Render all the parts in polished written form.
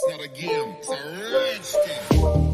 It's not a game, it's a rich thing.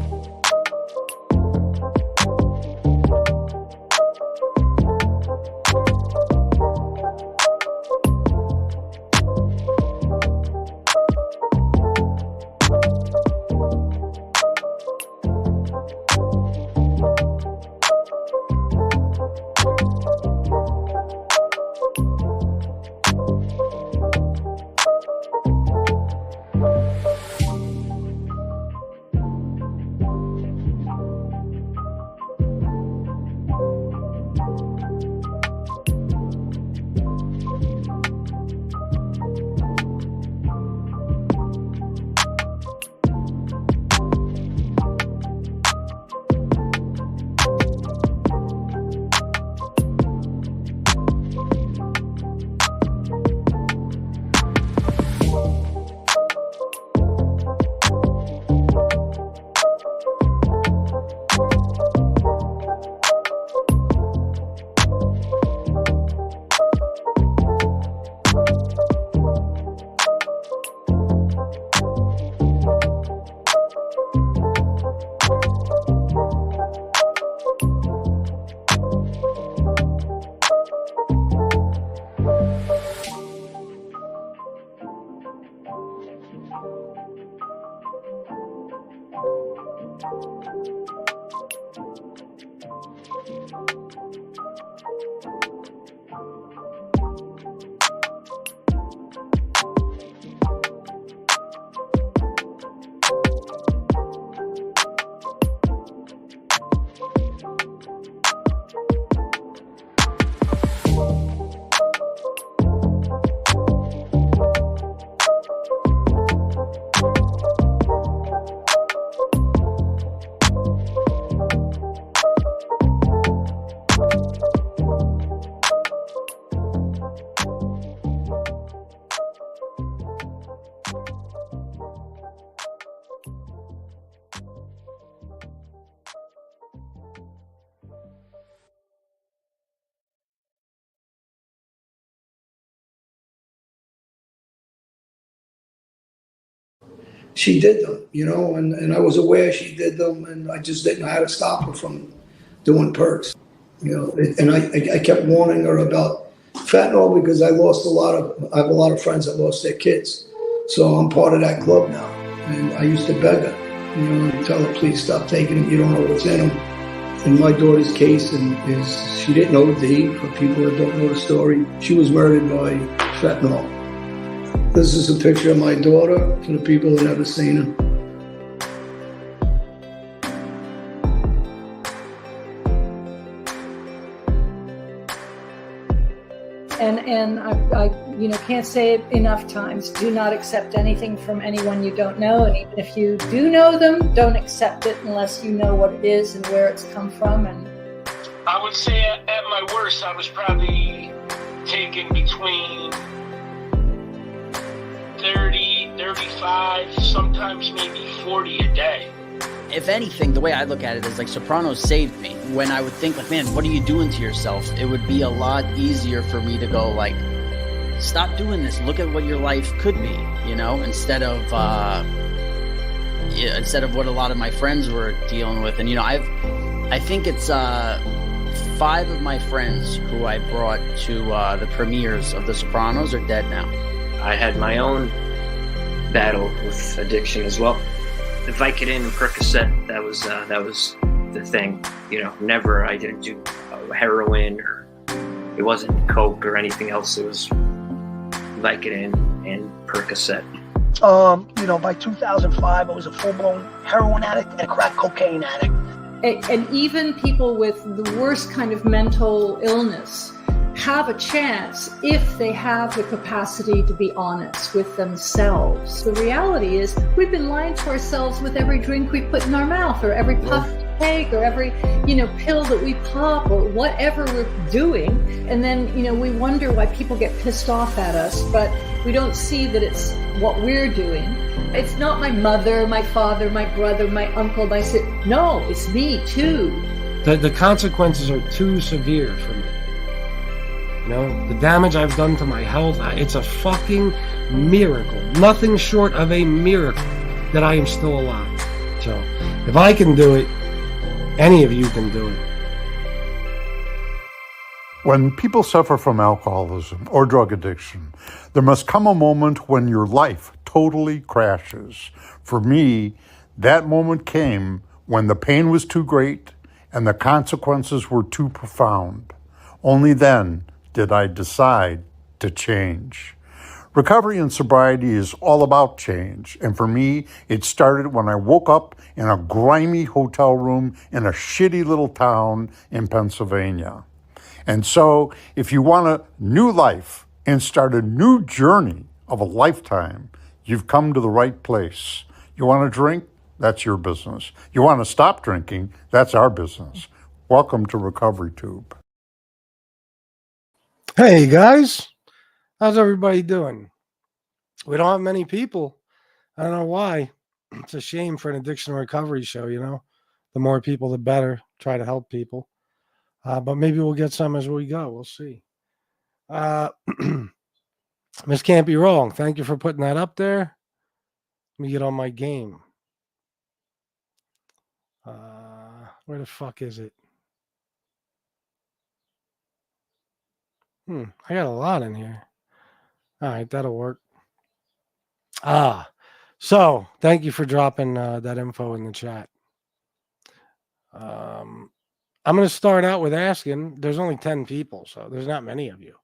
She did them, and I was aware she did them, and I just didn't know how to stop her from doing perks, and I kept warning her about fentanyl because I have a lot of friends that lost their kids. So I'm part of that club now. And I used to beg her, and tell her, please stop taking them. You don't know what's in them. In my daughter's case, is she didn't OD. For people that don't know the story, she was murdered by fentanyl. This is a picture of my daughter for the people who never seen her. And I can't say it enough times. Do not accept anything from anyone you don't know. And even if you do know them, don't accept it unless you know what it is and where it's come from. And I would say at my worst, I was probably taking between 30, 35, sometimes maybe 40 a day. If anything, the way I look at it is like Sopranos saved me. When I would think like, man, what are you doing to yourself? It would be a lot easier for me to go like, stop doing this. Look at what your life could be, instead of what a lot of my friends were dealing with. And, I think it's 5 of my friends who I brought to the premieres of The Sopranos are dead now. I had my own battle with addiction as well. The Vicodin and Percocet, that was the thing. I didn't do heroin, or it wasn't coke or anything else. It was Vicodin and Percocet. By 2005, I was a full-blown heroin addict and a crack cocaine addict. And even people with the worst kind of mental illness have a chance if they have the capacity to be honest with themselves. The reality is we've been lying to ourselves with every drink we put in our mouth, or every puff we take, or every pill that we pop, or whatever we're doing. And then we wonder why people get pissed off at us, but we don't see that it's what we're doing. It's not my mother, my father, my brother, my uncle, my sister. No, it's me too. The consequences are too severe for me. The damage I've done to my health, it's a fucking miracle. Nothing short of a miracle that I am still alive. So if I can do it, any of you can do it. When people suffer from alcoholism or drug addiction, there must come a moment when your life totally crashes. For me, that moment came when the pain was too great and the consequences were too profound. Only then did I decide to change. Recovery and sobriety is all about change, and for me, it started when I woke up in a grimy hotel room in a shitty little town in Pennsylvania. And so, if you want a new life and start a new journey of a lifetime, you've come to the right place. You want to drink? That's your business. You want to stop drinking? That's our business. Welcome to Recovery Tube. Hey guys, how's everybody doing? We don't have many people. I don't know why. It's a shame for an addiction recovery show, you know. The more people, the better. Try to help people. But maybe we'll get some as we go. We'll see. Miss Can't Be Wrong. Thank you for putting that up there. Let me get on my game. Where the fuck is it? I got a lot in here. All right, that'll work. So thank you for dropping that info in the chat. I'm going to start out with asking, there's only 10 people, so there's not many of you.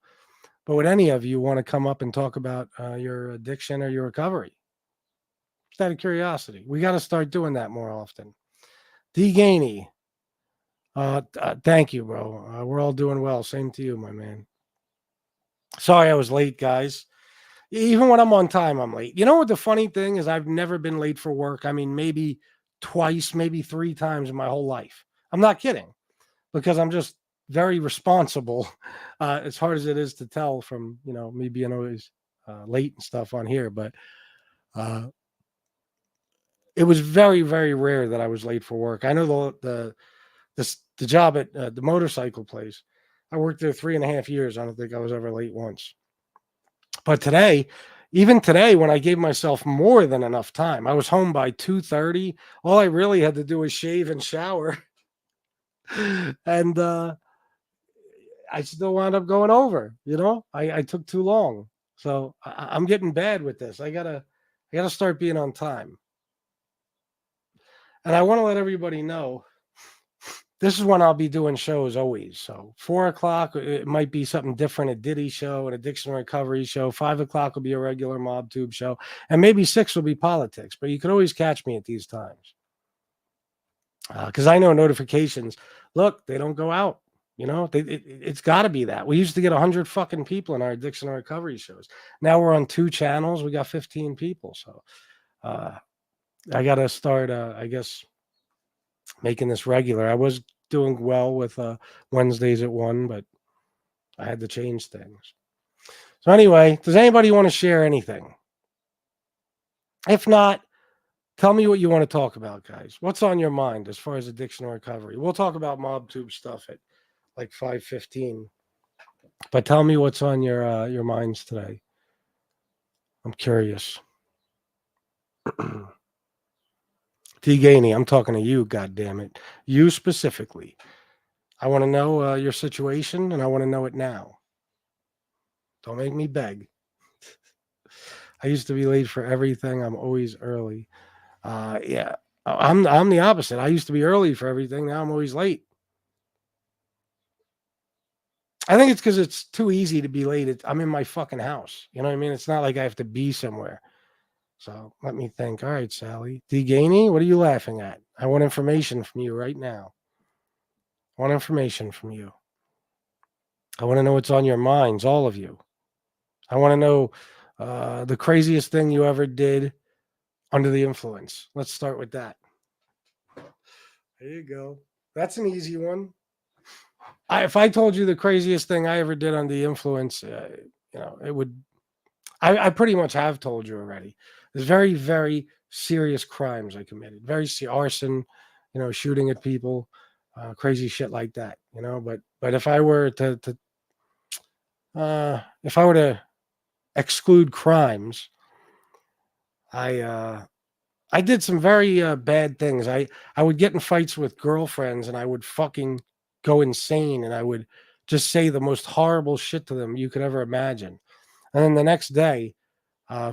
But would any of you want to come up and talk about your addiction or your recovery? Just out of curiosity. We got to start doing that more often. D. Gainey, thank you, bro. We're all doing well. Same to you, my man. Sorry I was late, guys. Even when I'm on time, I'm late. You know what the funny thing is? I've never been late for work. I mean, maybe twice, maybe 3 times in my whole life. I'm not kidding, because I'm just very responsible, as hard as it is to tell from, you know, me being always late and stuff on here. But it was very, very rare that I was late for work. I know the job at the motorcycle place, I worked there 3.5 years. I don't think I was ever late once. But today, even today, when I gave myself more than enough time, I was home by 2:30. All I really had to do was shave and shower. And I still wound up going over, you know, I took too long. So I'm getting bad with this. I gotta start being on time. And I want to let everybody know, this is when I'll be doing shows always. So 4 o'clock, it might be something different, a Diddy show, an addiction recovery show. 5 o'clock will be a regular Mob Tube show. And maybe 6 will be politics, but you can always catch me at these times. Because I know notifications, look, they don't go out. You know, it's got to be that. We used to get 100 fucking people in our addiction and recovery shows. Now we're on 2 channels. We got 15 people. So I got to start, I guess, making this regular. I was doing well with Wednesdays at 1, but I had to change things. So anyway, does anybody want to share anything? If not, tell me what you want to talk about, guys. What's on your mind as far as addiction and recovery? We'll talk about Mob Tube stuff at like 5:15. But tell me what's on your minds today. I'm curious. T. Gainey, I'm talking to you, goddammit. You specifically. I want to know your situation, and I want to know it now. Don't make me beg. I used to be late for everything. I'm always early. Yeah, I'm the opposite. I used to be early for everything. Now I'm always late. I think it's because it's too easy to be late. I'm in my fucking house. You know what I mean? It's not like I have to be somewhere. So let me think. All right, Sally. D. Gainey, what are you laughing at? I want information from you right now. I want information from you. I want to know what's on your minds, all of you. I want to know the craziest thing you ever did under the influence. Let's start with that. There you go. That's an easy one. If I told you the craziest thing I ever did under the influence, you know, it would. I pretty much have told you already. There's very, very serious crimes I committed. Very arson, you know, shooting at people, crazy shit like that. You know, but if I were to exclude crimes, I I did some very bad things. I would get in fights with girlfriends, and I would fucking go insane, and I would just say the most horrible shit to them you could ever imagine. And then the next day,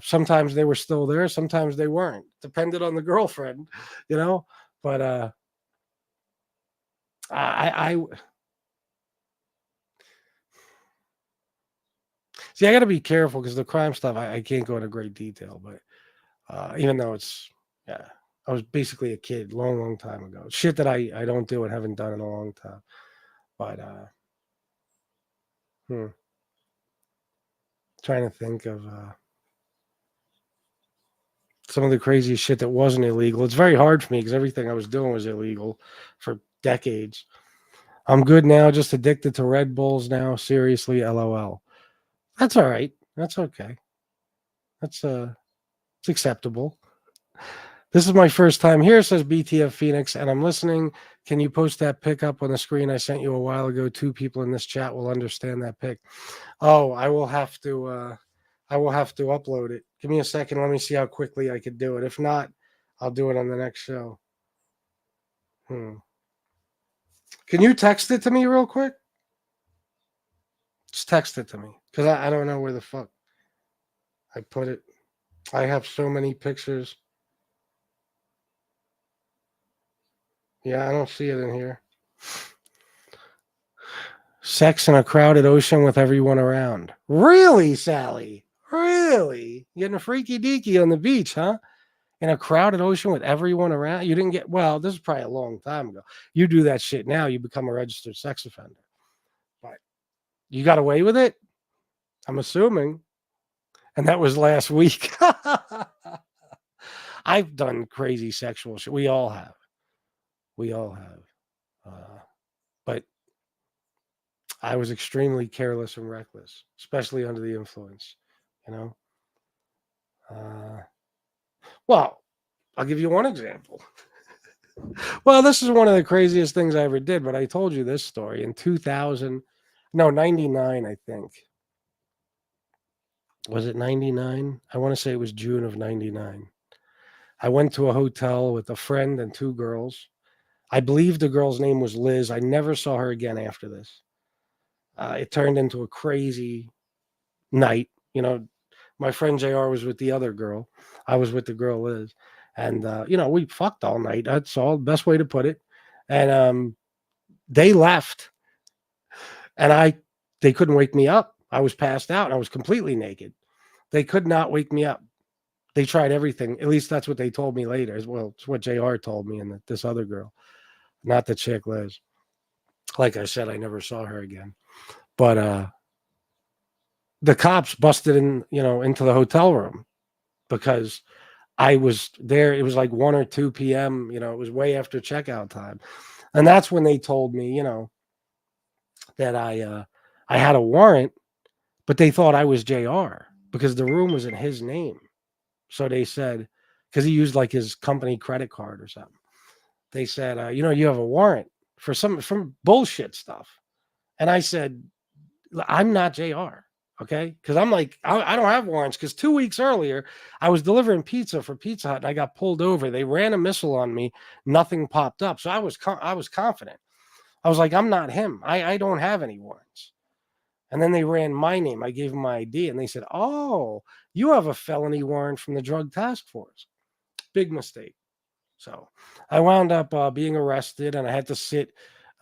sometimes they were still there, sometimes they weren't. Depended on the girlfriend, you know. But I see. I got to be careful because the crime stuff I can't go into great detail. But even though it's yeah, I was basically a kid, long time ago. Shit that I don't do and haven't done in a long time. But trying to think of some of the craziest shit that wasn't illegal. It's very hard for me because everything I was doing was illegal for decades. I'm good now, just addicted to Red Bulls now. Seriously, LOL. That's all right. That's okay. That's it's acceptable. This is my first time here, says BTF Phoenix, and I'm listening. Can you post that pic up on the screen I sent you a while ago? 2 people in this chat will understand that pic. Oh, I will have to upload it. Give me a second. Let me see how quickly I could do it. If not, I'll do it on the next show. Can you text it to me real quick? Just text it to me because I don't know where the fuck I put it. I have so many pictures. Yeah, I don't see it in here. Sex in a crowded ocean with everyone around. Really, Sally? Really? Getting freaky deaky on the beach, huh? In a crowded ocean with everyone around? You didn't get, well, this is probably a long time ago. You do that shit now, you become a registered sex offender. But you got away with it? I'm assuming. And that was last week. I've done crazy sexual shit. We all have. But I was extremely careless and reckless, especially under the influence, you know? Well, I'll give you one example. Well, this is one of the craziest things I ever did, but I told you this story in 99, I think. Was it 99? I want to say it was June of 99. I went to a hotel with a friend and 2 girls. I believe the girl's name was Liz. I never saw her again after this. It turned into a crazy night. You know, my friend JR was with the other girl. I was with the girl Liz. And, we fucked all night. That's all the best way to put it. And they left. And they couldn't wake me up. I was passed out. I was completely naked. They could not wake me up. They tried everything. At least that's what they told me later. Well, it's what JR told me and this other girl. Not the chick, Liz. Like I said, I never saw her again. But the cops busted into the hotel room because I was there. It was like 1 or 2 p.m. It was way after checkout time. And that's when they told me, that I had a warrant, but they thought I was JR because the room was in his name. So they said, because he used like his company credit card or something. They said, you have a warrant for some bullshit stuff. And I said, I'm not JR. Okay. Because I'm like, I don't have warrants because 2 weeks earlier, I was delivering pizza for Pizza Hut and I got pulled over. They ran a missile on me. Nothing popped up. So I was confident. I was like, I'm not him. I don't have any warrants. And then they ran my name. I gave them my ID and they said, oh, you have a felony warrant from the Drug Task Force. Big mistake. So I wound up being arrested and I had to sit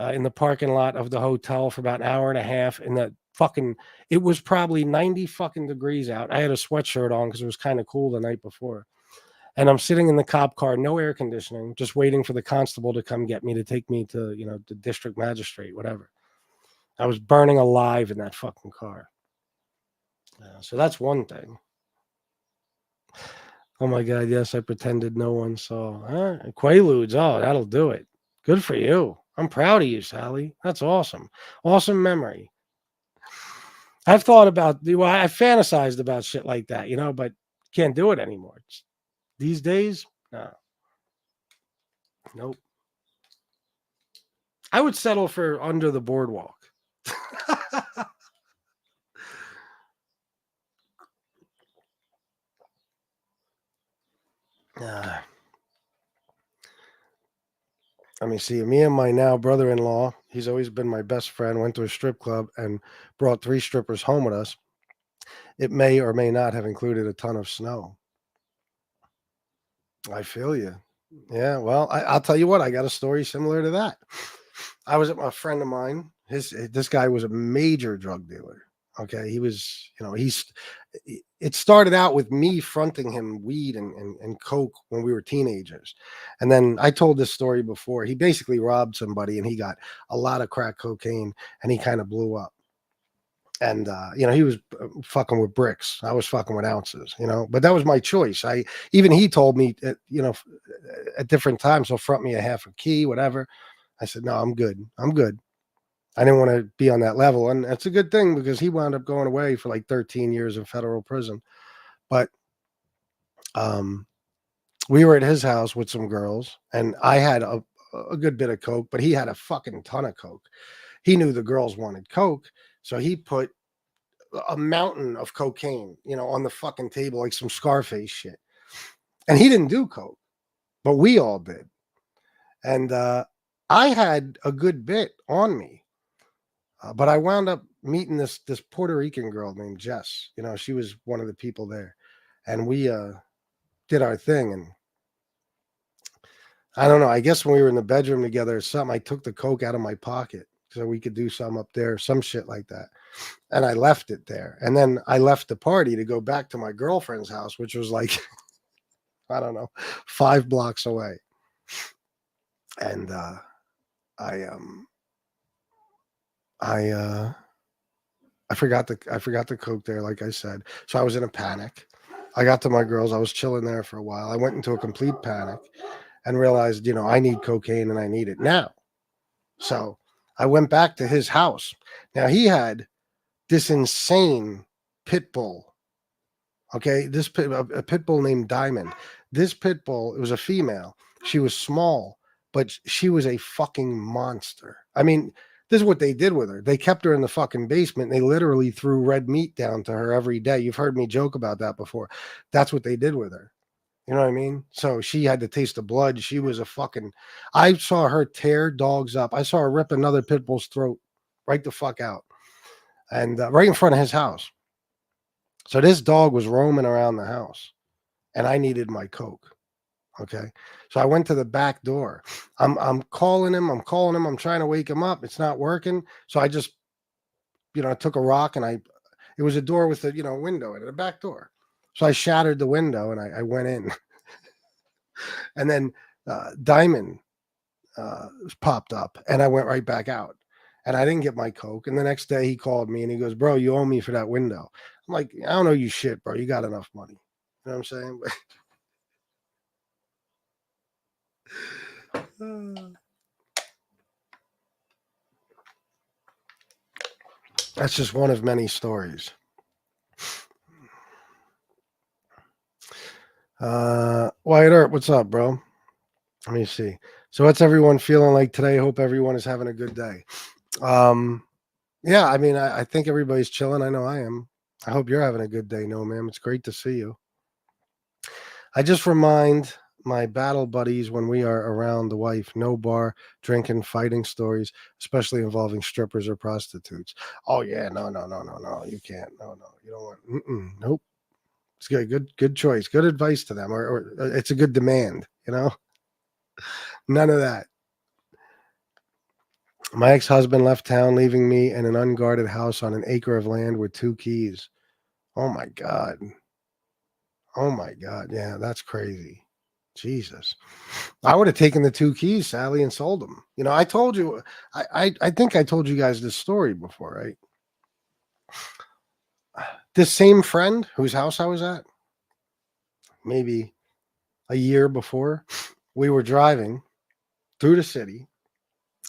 in the parking lot of the hotel for about an hour and a half in that it was probably 90 fucking degrees out. I had a sweatshirt on because it was kind of cool the night before. And I'm sitting in the cop car, no air conditioning, just waiting for the constable to come get me to take me to, the district magistrate, whatever. I was burning alive in that fucking car. So that's one thing. Oh my God, yes, I pretended no one saw. Quaaludes, oh, that'll do it. Good for you. I'm proud of you, Sally. That's awesome. Awesome memory. I've thought about, I fantasized about shit like that, but can't do it anymore. These days, no. Nope. I would settle for Under the Boardwalk. Let me see. Me and my now brother-in-law, he's always been my best friend, went to a strip club and brought 3 strippers home with us. It may or may not have included a ton of snow. I feel you. Yeah, well, I'll tell you what, I got a story similar to that. I was at a friend of mine. This guy was a major drug dealer. Okay, he was, it started out with me fronting him weed and coke when we were teenagers, and then I told this story before. He basically robbed somebody, and he got a lot of crack cocaine, and he kind of blew up. And he was fucking with bricks. I was fucking with ounces, but that was my choice. Even he told me at, at different times he'll front me a half a key, whatever. I said, no, I'm good. I didn't want to be on that level. And that's a good thing because he wound up going away for like 13 years in federal prison. But we were at his house with some girls, and I had a good bit of coke, but he had a fucking ton of coke. He knew the girls wanted coke, so he put a mountain of cocaine, on the fucking table, like some Scarface shit. And he didn't do coke, but we all did. And I had a good bit on me. But I wound up meeting this Puerto Rican girl named Jess. She was one of the people there. And we did our thing. And I don't know. I guess when we were in the bedroom together or something, I took the coke out of my pocket so we could do some up there, some shit like that. And I left it there. And then I left the party to go back to my girlfriend's house, which was like, I don't know, 5 blocks away. And I forgot the coke there, like I said. So I was in a panic. I got to my girls. I was chilling there for a while. I went into a complete panic and realized, I need cocaine and I need it now. So I went back to his house. Now he had this insane pit bull. Okay, a pit bull named Diamond. This pit bull, it was a female. She was small, but she was a fucking monster. I mean, this is what they did with her. They kept her in the fucking basement. And they literally threw red meat down to her every day. You've heard me joke about that before. That's what they did with her. You know what I mean? So she had to taste the blood. She was I saw her tear dogs up. I saw her rip another pit bull's throat right the fuck out. And right in front of his house. So this dog was roaming around the house. And I needed my coke. Okay. So I went to the back door. I'm calling him. I'm trying to wake him up. It's not working. So I just, I took a rock and it was a door with a, window in it, a back door. So I shattered the window and I went in. And then Diamond popped up and I went right back out. And I didn't get my coke. And the next day he called me and he goes, bro, you owe me for that window. I'm like, I don't owe you shit, bro. You got enough money. You know what I'm saying? That's just one of many stories. Wyatt Earp, what's up, bro? Let me see. So what's everyone feeling like today? Hope everyone is having a good day. Yeah, I mean, I think everybody's chilling. I know I am. I hope you're having a good day, No Ma'am. It's great to see you. I just remind my battle buddies when we are around the wife, no bar, drinking, fighting stories, especially involving strippers or prostitutes. Oh yeah, no, you can't. No, you don't want. Nope. It's good choice, good advice to them, or it's a good demand. None of that. My ex-husband left town, leaving me in an unguarded house on an acre of land with 2 keys. Oh my God. Yeah, that's crazy. Jesus. I would have taken the 2 keys, Sally, and sold them. I told you, I think I told you guys this story before, right? This same friend whose house I was at, maybe a year before, we were driving through the city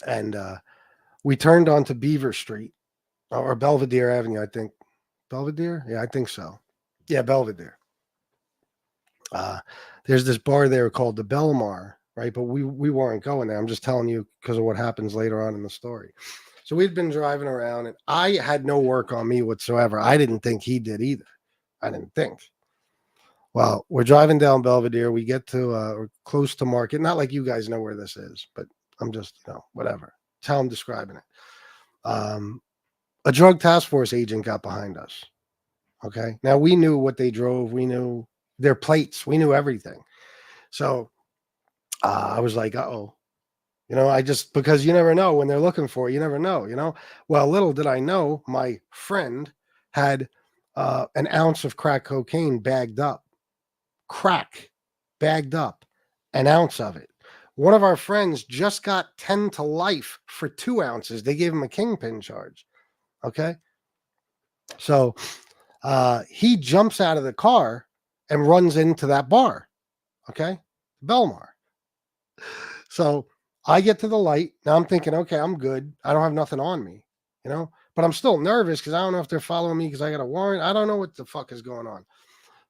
and we turned onto Beaver Street or Belvedere Avenue, I think. Belvedere? Yeah, I think so. Yeah, Belvedere. There's this bar there called the Belmar, right? But we weren't going there. I'm just telling you because of what happens later on in the story. So we'd been driving around and I had no work on me whatsoever. I didn't think he did either. I didn't think. Well, we're driving down Belvedere. We get to we're close to Market. Not like you guys know where this is, but I'm just, whatever. It's how I'm describing it. A drug task force agent got behind us. Okay. Now we knew what they drove. We knew their plates. We knew everything. So I was like, uh-oh. Because you never know when they're looking for you, never know. Well, little did I know, my friend had an ounce of crack cocaine bagged up. Crack bagged up, an ounce of it. One of our friends just got 10 to life for 2 ounces. They gave him a kingpin charge. Okay. So he jumps out of the car and runs into that bar. Okay. Belmar. So I get to the light. Now I'm thinking, okay, I'm good. I don't have nothing on me, but I'm still nervous because I don't know if they're following me because I got a warrant. I don't know what the fuck is going on.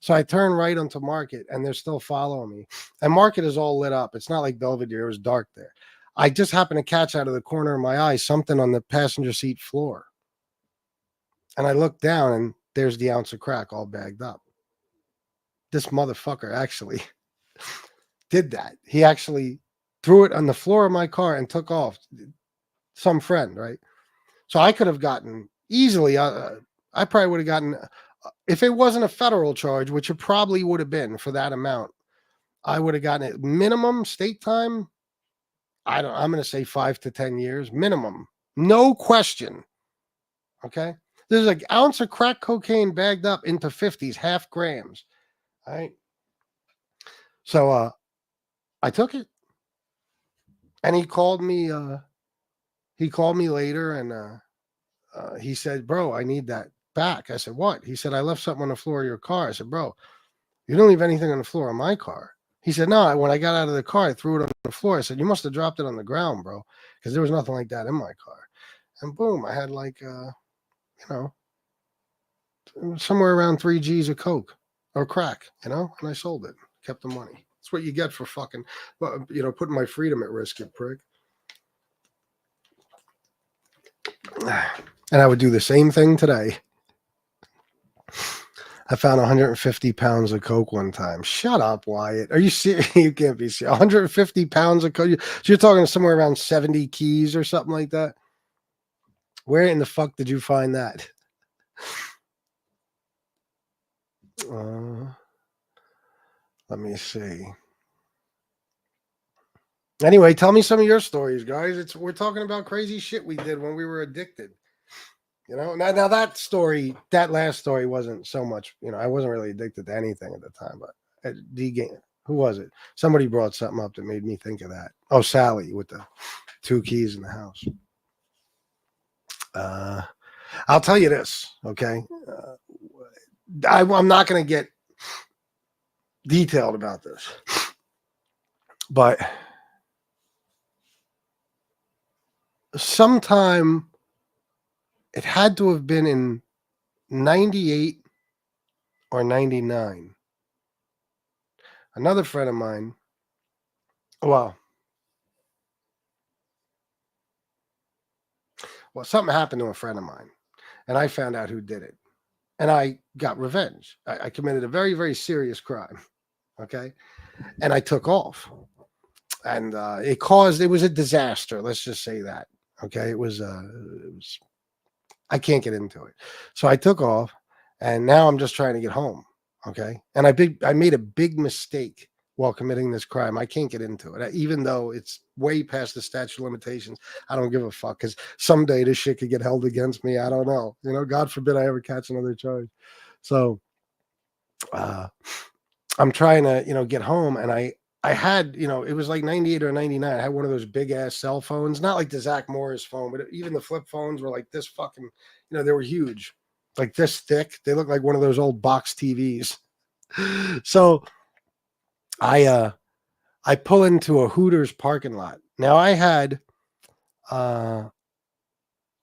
So I turn right onto Market and they're still following me. And Market is all lit up. It's not like Belvedere. It was dark there. I just happened to catch out of the corner of my eye something on the passenger seat floor. And I look down and there's the ounce of crack all bagged up. This motherfucker actually did that. He actually threw it on the floor of my car and took off. Some friend, right? So I could have gotten easily, I probably would have gotten, if it wasn't a federal charge, which it probably would have been for that amount, I would have gotten it minimum state time. I'm going to say 5 to 10 years minimum. No question. Okay. There's an ounce of crack cocaine bagged up into 50s, half grams. All right. So I took it. And he called me later and he said, bro, I need that back. I said, what? He said, I left something on the floor of your car. I said, bro, you don't leave anything on the floor of my car. He said, no, when I got out of the car, I threw it on the floor. I said, you must have dropped it on the ground, bro, because there was nothing like that in my car. And boom, I had like, somewhere around 3 G's of coke or crack, and I sold it, kept the money. That's what you get for fucking, putting my freedom at risk, you prick. And I would do the same thing today. I found 150 pounds of coke one time. Shut up, Wyatt. Are you serious? You can't be serious. 150 pounds of coke. So you're talking somewhere around 70 keys or something like that? Where in the fuck did you find that? Let me see. Anyway, tell me some of your stories, guys. We're talking about crazy shit we did when we were addicted. Now that last story wasn't so much, I wasn't really addicted to anything at the time, but who was it? Somebody brought something up that made me think of that. Oh, Sally with the 2 keys in the house. I'll tell you this, okay? I'm not going to get detailed about this, but sometime it had to have been in 98 or 99. Another friend of mine, something happened to a friend of mine, and I found out who did it, and I got revenge. I committed a very, very serious crime, okay? And I took off, and it was a disaster. Let's just say that, okay? It was I can't get into it. So I took off, and now I'm just trying to get home, okay? And I made a big mistake while committing this crime. I can't get into it. Even though it's way past the statute of limitations, I don't give a fuck, because someday this shit could get held against me. I don't know. God forbid I ever catch another charge. So I'm trying to, get home, and I had, it was like 98 or 99. I had one of those big ass cell phones, not like the Zach Morris phone, but even the flip phones were like this fucking, they were huge, like this thick. They looked like one of those old box TVs. So I pull into a Hooters parking lot. Now I had,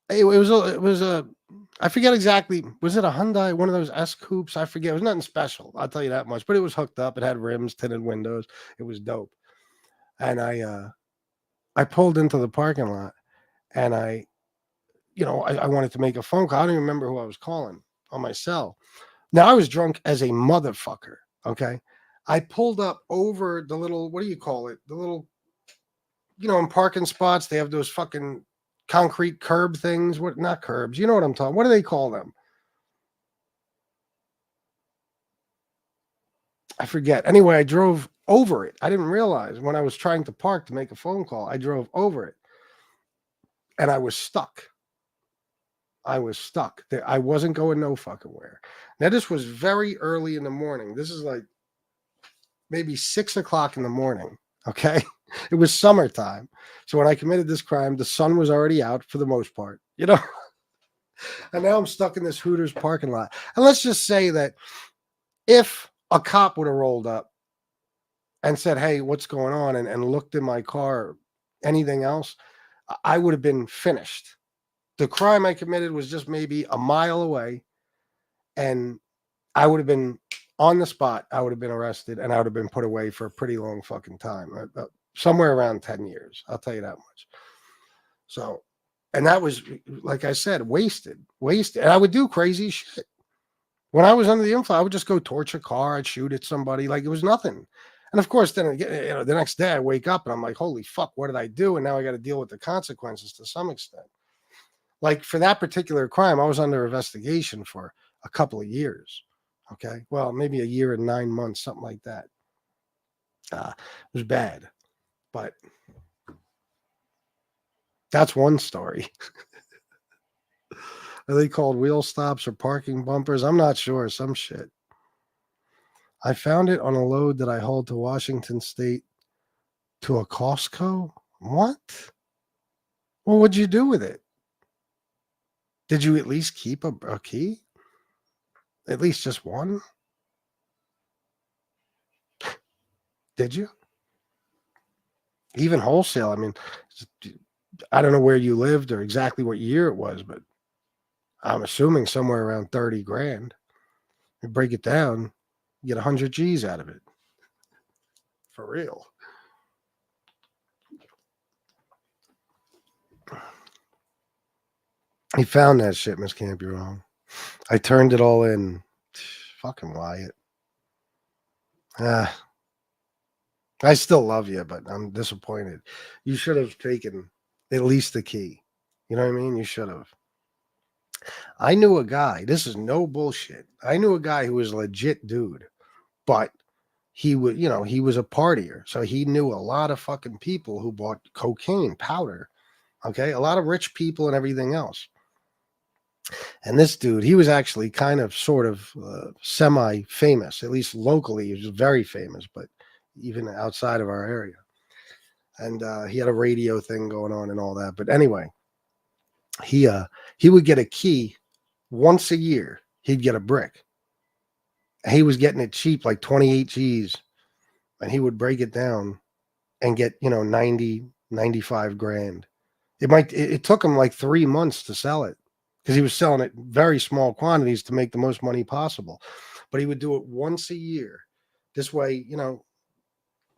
it was a, I forget exactly. Was it a Hyundai, one of those S coupes? I forget. It was nothing special. I'll tell you that much, but it was hooked up. It had rims, tinted windows. It was dope. And I pulled into the parking lot, and I wanted to make a phone call. I don't even remember who I was calling on my cell. Now I was drunk as a motherfucker. Okay. I pulled up over the little, what do you call it? The in parking spots, they have those fucking concrete curb things. What? Not curbs. You know what I'm talking. What do they call them? I forget. Anyway, I drove over it. I didn't realize when I was trying to park to make a phone call, I drove over it and I was stuck. I wasn't going no fucking where. Now, this was very early in the morning. This is like maybe 6 o'clock in the morning. Okay. It was summertime. So when I committed this crime, the sun was already out for the most part, and now I'm stuck in this Hooters parking lot. And let's just say that if a cop would have rolled up and said, hey, what's going on? And looked in my car, or anything else, I would have been finished. The crime I committed was just maybe a mile away, and I would have been on the spot. I would have been arrested, and I would have been put away for a pretty long fucking time, somewhere around 10 years. I'll tell you that much. So, and that was, like I said, wasted. And I would do crazy shit. When I was under the influence, I would just go torch a car. I'd shoot at somebody like it was nothing. And of course, then the next day I wake up and I'm like, holy fuck, what did I do? And now I got to deal with the consequences to some extent. Like for that particular crime, I was under investigation for a couple of years. Okay. Well, maybe a year and 9 months, something like that. It was bad, but that's one story. Are they called wheel stops or parking bumpers? I'm not sure. Some shit. I found it on a load that I hauled to Washington State to a Costco. What? Well, what'd you do with it? Did you at least keep a key? At least just one? Did you? Even wholesale. I mean, I don't know where you lived or exactly what year it was, but I'm assuming somewhere around 30 grand. You break it down, you get 100 G's out of it. For real. He found that shit, Miss Can't Be Wrong. I turned it all in. Fucking Wyatt. I still love you, but I'm disappointed. You should have taken at least the key. You know what I mean? You should have. I knew a guy. This is no bullshit. I knew a guy who was a legit dude, but he would, he was a partier. So he knew a lot of fucking people who bought cocaine powder. Okay. A lot of rich people and everything else. And this dude, he was actually kind of sort of semi-famous, at least locally. He was very famous, but even outside of our area. And he had a radio thing going on and all that. But anyway, he would get a key once a year. He'd get a brick. He was getting it cheap, like 28 G's. And he would break it down and get, 90, 95 grand. It took him like 3 months to sell it, because he was selling it very small quantities to make the most money possible. But he would do it once a year. This way,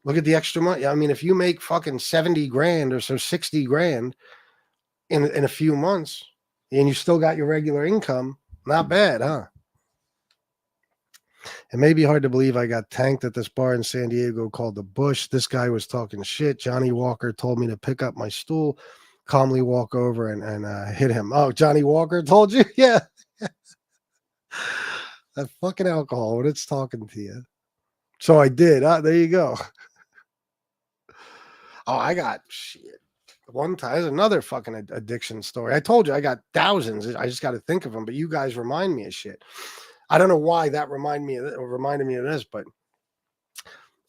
look at the extra money. I mean, if you make fucking 70 grand or so 60 grand in a few months and you still got your regular income, not bad, huh? It may be hard to believe I got tanked at this bar in San Diego called The Bush. This guy was talking shit. Johnny Walker told me to pick up my stool, calmly walk over and hit him. Oh, Johnny Walker told you? Yeah. That fucking alcohol when it's talking to you. So I did. There you go. Oh, I got shit. One time, there's another fucking addiction story. I told you I got thousands. I just got to think of them, but you guys remind me of shit. I don't know why that reminded me of this, but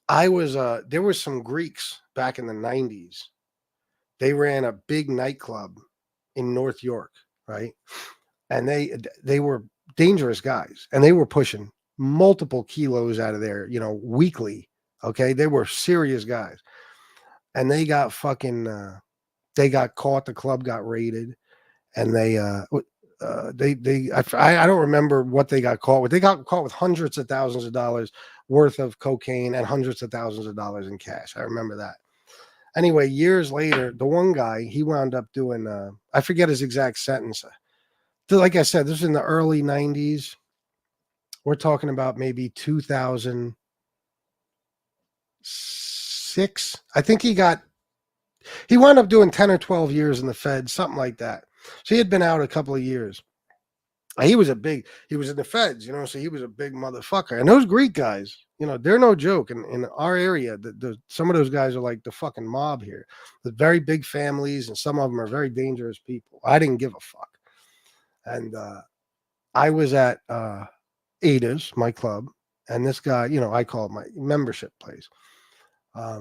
I was, there were some Greeks back in the 90s. They ran a big nightclub in North York, right? And they were dangerous guys, and they were pushing multiple kilos out of there, weekly. Okay. They were serious guys, and they got fucking, they got caught. The club got raided, and I don't remember what they got caught with. They got caught with hundreds of thousands of dollars worth of cocaine and hundreds of thousands of dollars in cash. I remember that. Anyway, years later, the one guy, he wound up doing, I forget his exact sentence. Like I said, this was in the early 90s. We're talking about maybe 2006. I think he got He wound up doing 10 or 12 years in the Fed, something like that. So he had been out a couple of years. He was in the Feds, so he was a big motherfucker. And those Greek guys, they're no joke. In our area, some of those guys are like the fucking mob here. The very big families, and some of them are very dangerous people. I didn't give a fuck. And I was at Ada's, my club, and this guy, I call it my membership place. I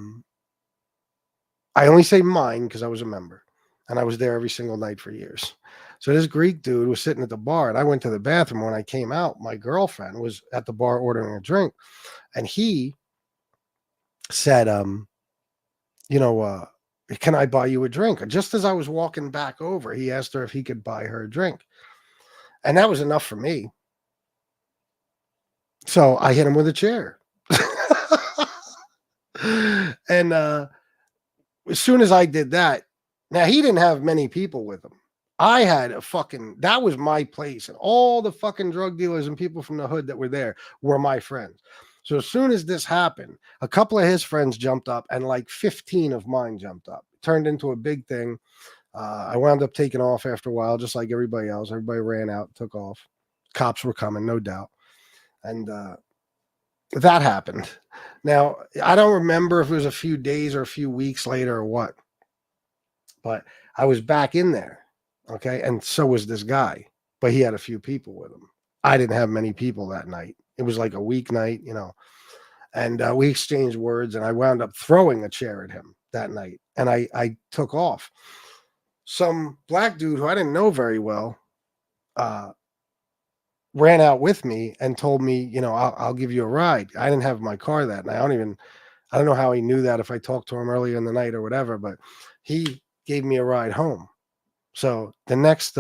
only say mine because I was a member, and I was there every single night for years. So this Greek dude was sitting at the bar, and I went to the bathroom. When I came out, my girlfriend was at the bar ordering a drink, and he said, can I buy you a drink? Just as I was walking back over, he asked her if he could buy her a drink. And that was enough for me. So I hit him with a chair. And as soon as I did that, now he didn't have many people with him. I had that was my place. And all the fucking drug dealers and people from the hood that were there were my friends. So as soon as this happened, a couple of his friends jumped up and like 15 of mine jumped up. It turned into a big thing. I wound up taking off after a while, just like everybody else. Everybody ran out, took off. Cops were coming, no doubt. And that happened. Now, I don't remember if it was a few days or a few weeks later or what, but I was back in there. Okay. And so was this guy, but he had a few people with him. I didn't have many people that night. It was like a weeknight, and we exchanged words, and I wound up throwing a chair at him that night. And I took off. Some black dude who I didn't know very well ran out with me and told me, I'll give you a ride. I didn't have my car that night. I don't know how he knew that, if I talked to him earlier in the night or whatever, but he gave me a ride home. So the next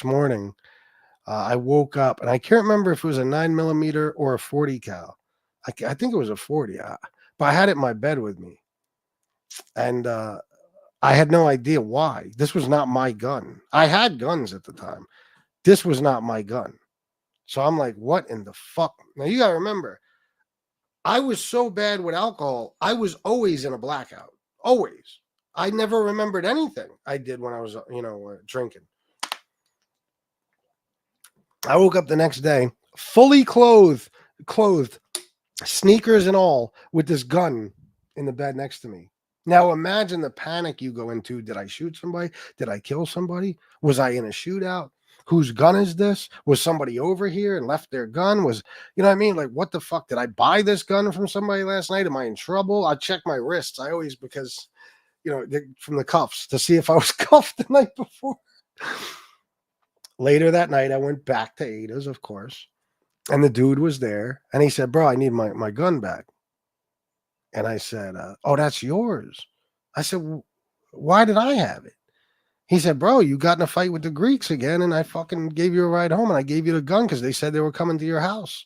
morning, I woke up, and I can't remember if it was a 9mm or a 40 cal. I think it was a 40, but I had it in my bed with me, and I had no idea why. This was not my gun. I had guns at the time. This was not my gun. So I'm like, what in the fuck? Now you gotta remember, I was so bad with alcohol. I was always in a blackout. Always. I never remembered anything I did when I was, drinking. I woke up the next day, fully clothed, sneakers and all, with this gun in the bed next to me. Now imagine the panic you go into. Did I shoot somebody? Did I kill somebody? Was I in a shootout? Whose gun is this? Was somebody over here and left their gun? Like, what the fuck? Did I buy this gun from somebody last night? Am I in trouble? I check my wrists. I always, because from the cuffs, to see if I was cuffed the night before. Later that night, I went back to Ada's, of course, and the dude was there, and he said, bro, I need my gun back. And I said, oh, that's yours. I said, well, why did I have it? He said, bro, you got in a fight with the Greeks again, and I fucking gave you a ride home, and I gave you the gun because they said they were coming to your house.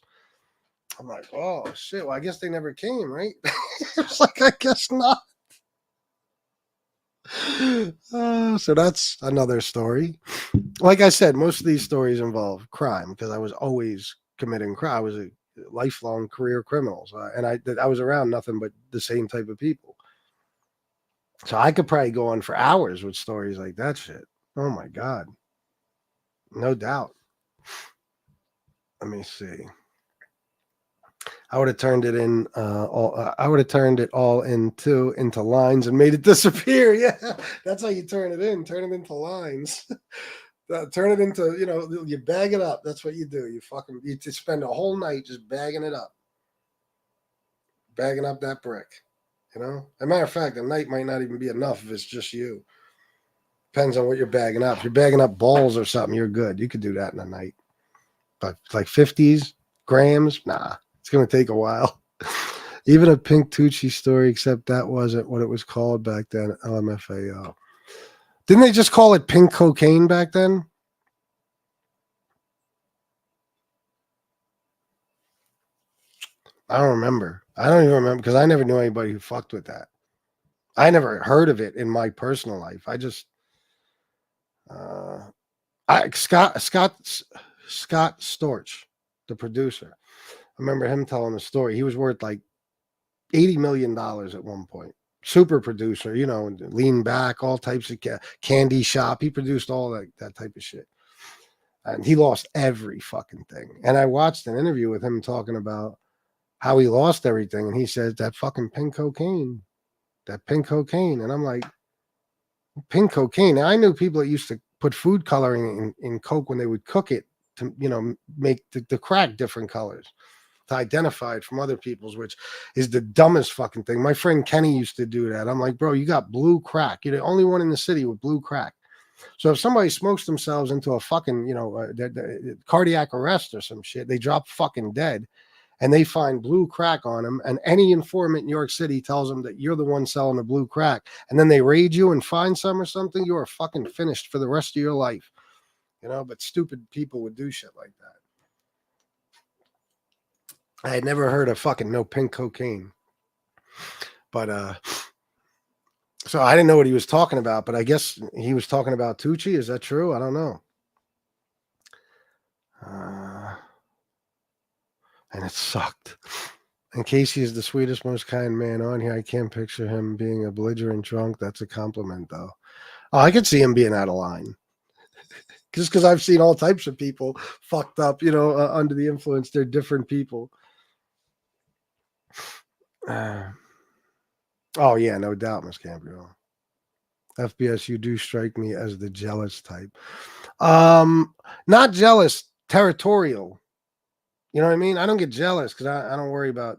I'm like, oh, shit, well, I guess they never came, right? It's like, I guess not. So that's another story. Like I said, most of these stories involve crime because I was always committing crime. I was a lifelong career criminal, and I was around nothing but the same type of people. So I could probably go on for hours with stories like that shit. Oh my God. No doubt. Let me see. I would have turned it in I would have turned it all into lines and made it disappear. Yeah, that's how you turn it into lines. Turn it into, you bag it up. That's what you do. You spend a whole night just bagging it up. Bagging up that brick. As a matter of fact, a night might not even be enough if it's just you. Depends on what you're bagging up. If you're bagging up balls or something, you're good. You could do that in a night. But like 50s, grams, nah. It's going to take a while. Even a Pink Tucci story, except that wasn't what it was called back then. LMFAO. Didn't they just call it pink cocaine back then? I don't remember. I don't even remember because I never knew anybody who fucked with that. I never heard of it in my personal life. I just, Scott Storch, the producer. I remember him telling a story. He was worth like $80 million at one point. super producer, you know, and Lean Back, all types of Candy Shop. He produced all that type of shit. And he lost every fucking thing. And I watched an interview with him talking about how he lost everything. And he says, that fucking pink cocaine. And I'm like, pink cocaine. Now, I knew people that used to put food coloring in Coke when they would cook it to, you know, make the crack different colors, to identify it from other people's, which is the dumbest fucking thing. My friend Kenny used to do that. I'm like, bro, you got blue crack. You're the only one in the city with blue crack. So if somebody smokes themselves into a fucking, you know, cardiac arrest or some shit, they drop fucking dead, and they find blue crack on them, and any informant in New York City tells them that you're the one selling the blue crack, and then they raid you and find some or something, you are fucking finished for the rest of your life. You know, but stupid people would do shit like that. I had never heard of fucking no pink cocaine. But so I didn't know what he was talking about, but I guess he was talking about Tucci. Is that true? I don't know. And it sucked. And Casey is the sweetest, most kind man on here. I can't picture him being a belligerent drunk. That's a compliment, though. Oh, I could see him being out of line. Just because I've seen all types of people fucked up, you know, under the influence. They're different people. Oh, yeah, no doubt, Miss Cambriel. FBS, you do strike me as the jealous type. Not jealous, territorial. You know what I mean? I don't get jealous because I don't worry about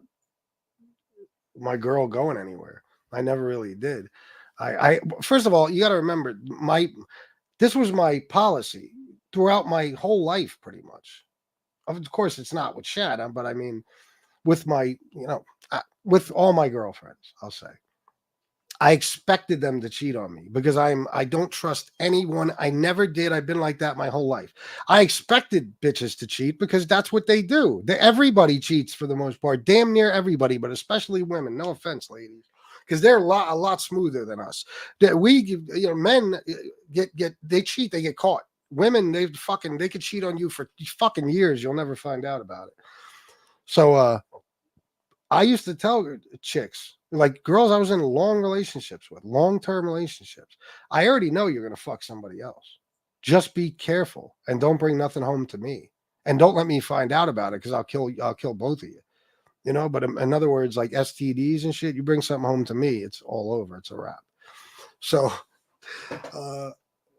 my girl going anywhere. I never really did. I first of all, you got to remember, this was my policy throughout my whole life, pretty much. Of course, it's not with Shad, but I mean, with my, you know, with all my girlfriends, I'll say, I expected them to cheat on me because I don't trust anyone. I never did. I've been like that my whole life. I expected bitches to cheat because that's what they do. Everybody cheats for the most part, damn near everybody, but especially women. No offense, ladies, because they're a lot smoother than us. Men they cheat, they get caught. Women, they could cheat on you for fucking years. You'll never find out about it. So I used to tell chicks, like girls I was in long-term relationships, I already know you're going to fuck somebody else. Just be careful and don't bring nothing home to me. And don't let me find out about it because I'll kill both of you. You know, but in other words, like STDs and shit, you bring something home to me, it's all over. It's a wrap. So, and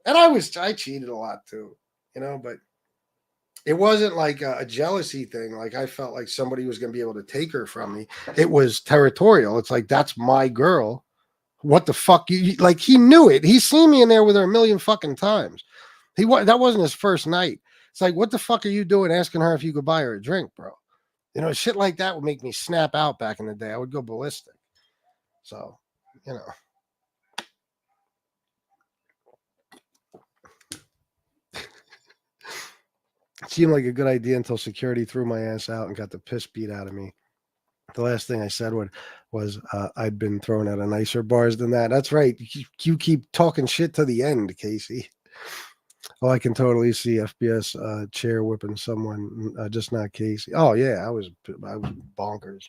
I cheated a lot too, you know, but it wasn't like a jealousy thing. Like I felt like somebody was going to be able to take her from me. It was territorial. It's like, that's my girl. What the fuck? Like he knew it. He's seen me in there with her a million fucking times. That wasn't his first night. It's like, what the fuck are you doing asking her if you could buy her a drink, bro? You know, shit like that would make me snap out back in the day. I would go ballistic. So, you know. It seemed like a good idea until security threw my ass out and got the piss beat out of me. The last thing I said was I'd been thrown out of nicer bars than that. That's right. You keep talking shit to the end, Casey. Oh, I can totally see FBS chair whipping someone, just not Casey. Oh yeah, I was bonkers.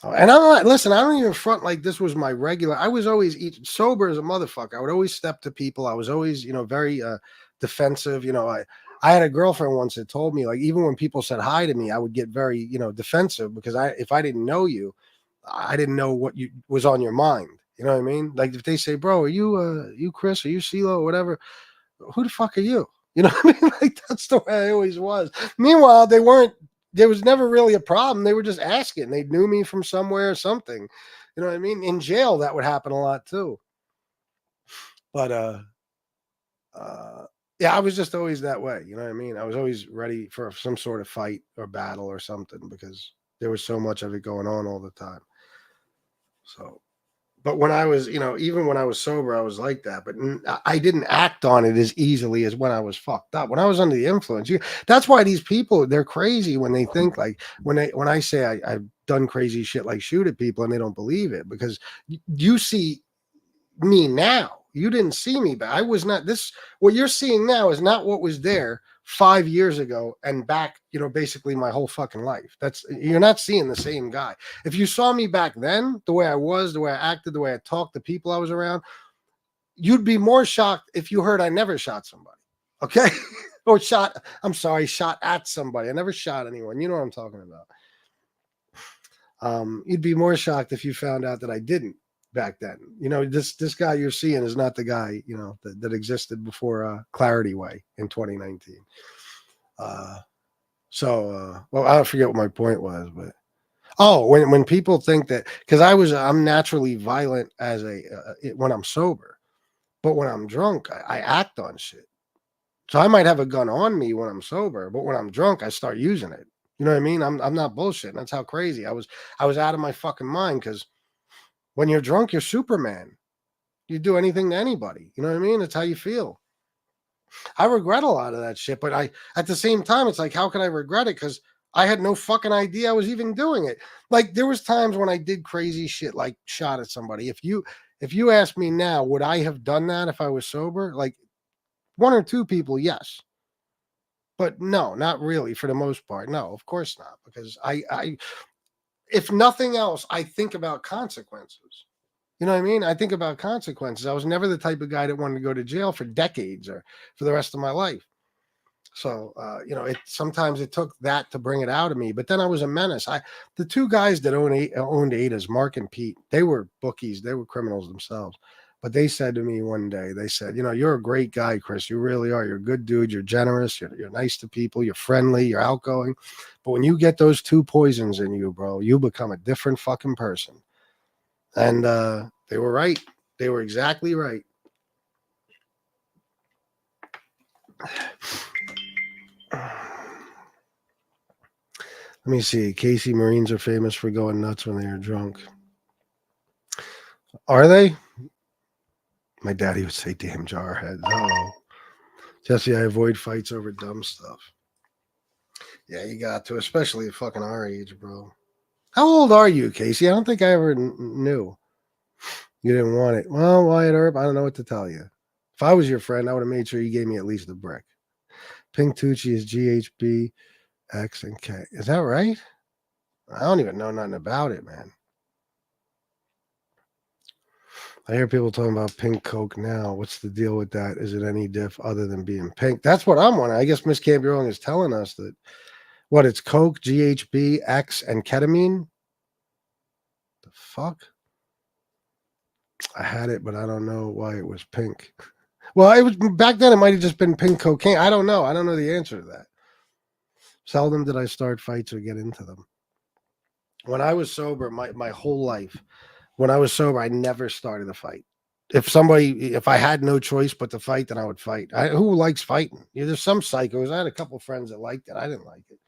And I'm not, listen, I don't even front like this was my regular. I was always sober as a motherfucker. I would always step to people. I was always, you know, very defensive. You know, I had a girlfriend once that told me, like, even when people said hi to me, I would get very, you know, defensive because if I didn't know you, I didn't know what was on your mind. You know what I mean? Like if they say, bro, are you Chris? Are you CeeLo or whatever? Who the fuck are you? You know what I mean? Like that's the way I always was. Meanwhile, there was never really a problem. They were just asking. They knew me from somewhere or something. You know what I mean? In jail, that would happen a lot too. But yeah, I was just always that way. You know what I mean? I was always ready for some sort of fight or battle or something because there was so much of it going on all the time. So, but when I was, you know, even when I was sober, I was like that, but I didn't act on it as easily as when I was fucked up. When I was under the influence, that's why these people, they're crazy when they think like, when I say I've done crazy shit like shoot at people and they don't believe it because you see me now. You didn't see me, but I was not this. What you're seeing now is not what was there 5 years ago and back, basically my whole fucking life. You're not seeing the same guy. If you saw me back then, the way I was, the way I acted, the way I talked, the people I was around, you'd be more shocked if you heard I never shot somebody. Okay? Or shot at somebody. I never shot anyone. You know what I'm talking about. You'd be more shocked if you found out that I didn't back then. This guy you're seeing is not the guy, that existed before Clarity Way in 2019. Well, I forget what my point was, but when people think that, because I'm naturally violent when I'm sober, but when I'm drunk, I act on shit. So I might have a gun on me when I'm sober, but when I'm drunk, I start using it. You know what I mean? I'm not bullshitting. That's how crazy I was out of my fucking mind, because when you're drunk, you're Superman. You do anything to anybody. You know what I mean? It's how you feel. I regret a lot of that shit, but at the same time, it's like, how could I regret it? Because I had no fucking idea I was even doing it. Like, there was times when I did crazy shit, like shot at somebody. If you ask me now, would I have done that if I was sober? Like, one or two people, yes. But no, not really for the most part. No, of course not. Because I if nothing else, I think about consequences. You know what I mean? I think about consequences. I was never the type of guy that wanted to go to jail for decades or for the rest of my life. So, sometimes it took that to bring it out of me. But then I was a menace. The two guys that owned Ada's, Mark and Pete, they were bookies. They were criminals themselves. But they said to me one day, they said, you're a great guy, Chris. You really are. You're a good dude. You're generous. You're nice to people. You're friendly. You're outgoing. But when you get those two poisons in you, bro, you become a different fucking person. And they were right. They were exactly right. Let me see. Casey, Marines are famous for going nuts when they are drunk. Are they? My daddy would say, damn jarheads. Oh, Jesse, I avoid fights over dumb stuff. Yeah, you got to, especially at fucking our age, bro. How old are you, Casey? I don't think I ever knew. You didn't want it. Well, Wyatt Earp, I don't know what to tell you. If I was your friend, I would have made sure you gave me at least a brick. Pink Tucci is GHB, X, and K. Is that right? I don't even know nothing about it, man. I hear people talking about pink Coke now. What's the deal with that? Is it any diff other than being pink? That's what I'm wondering. I guess Miss Can't Be Wrong is telling us that it's Coke, GHB, X, and ketamine? The fuck? I had it, but I don't know why it was pink. Well, it was back then. It might have just been pink cocaine. I don't know. I don't know the answer to that. Seldom did I start fights or get into them. When I was sober, my whole life, when I was sober, I never started a fight. If I had no choice but to fight, then I would fight. Who likes fighting? There's some psychos. I had a couple friends that liked it. I didn't like it.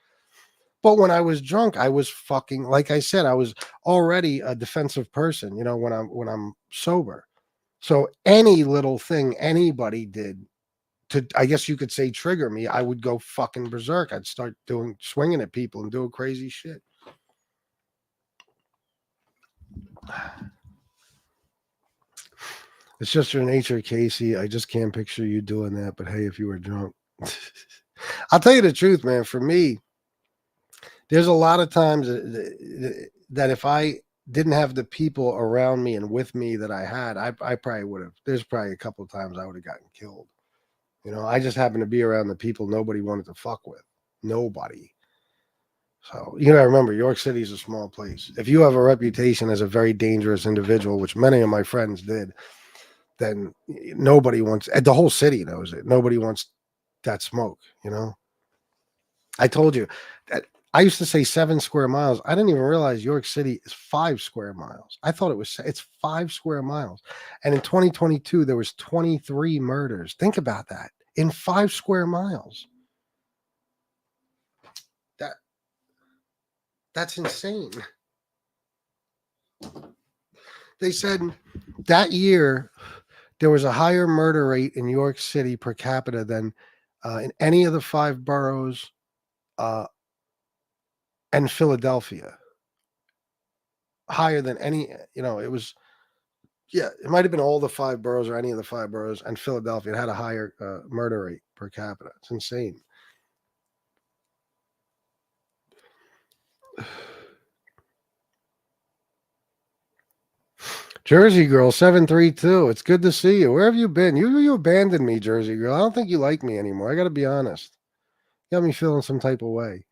But when I was drunk, I was fucking, like I said, I was already a defensive person, when I'm sober. So any little thing anybody did to, I guess you could say, trigger me, I would go fucking berserk. I'd start swinging at people and doing crazy shit. It's just your nature, Casey. I just can't picture you doing that. But hey, if you were drunk, I'll tell you the truth, man. For me, there's a lot of times that if I didn't have the people around me and with me that I had, I probably would have. There's probably a couple of times I would have gotten killed. I just happened to be around the people nobody wanted to fuck with. Nobody. So, remember, York City is a small place. If you have a reputation as a very dangerous individual, which many of my friends did, then nobody wants, the whole city knows it. Nobody wants that smoke, I told you that I used to say 7 square miles. I didn't even realize York City is 5 square miles. I thought it's 5 square miles. And in 2022, there was 23 murders. Think about that in 5 square miles. That's insane. They said that year there was a higher murder rate in York City per capita than in any of the 5 boroughs and Philadelphia. Higher than any, it was, it might have been all the 5 boroughs or any of the 5 boroughs and Philadelphia. It had a higher murder rate per capita. It's insane. Jersey Girl 732. It's good to see you. Where have you been? You abandoned me, Jersey Girl. I don't think you like me anymore. I got to be honest. You got me feeling some type of way.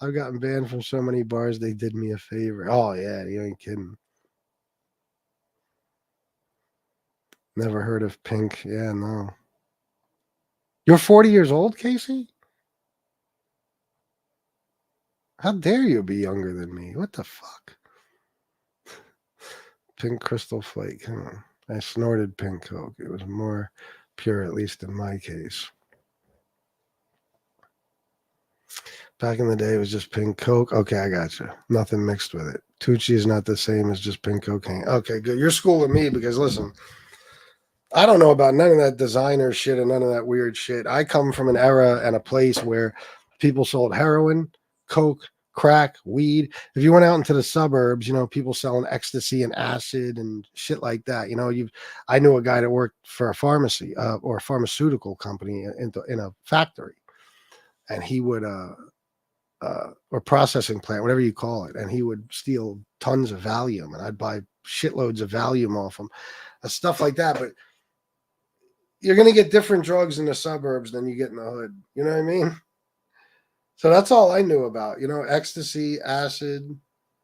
I've gotten banned from so many bars. They did me a favor. Oh yeah, you ain't kidding. Never heard of Pink. Yeah, no. You're 40 years old, Casey? How dare you be younger than me? What the fuck? Pink Crystal Flake. I snorted pink Coke. It was more pure, at least in my case. Back in the day, it was just pink Coke. Okay, I got you. Nothing mixed with it. Tucci is not the same as just pink cocaine. Okay, good. You're schooling me because, listen, I don't know about none of that designer shit and none of that weird shit. I come from an era and a place where people sold heroin, coke, crack, weed. If you went out into the suburbs, you know, people selling ecstasy and acid and shit like that. You know, I knew a guy that worked for a pharmacy or a pharmaceutical company in a factory, and he would or processing plant, whatever you call it, and he would steal tons of Valium, and I'd buy shitloads of Valium off him, stuff like that. But you're going to get different drugs in the suburbs than you get in the hood. You know what I mean? So that's all I knew about, you know, ecstasy, acid,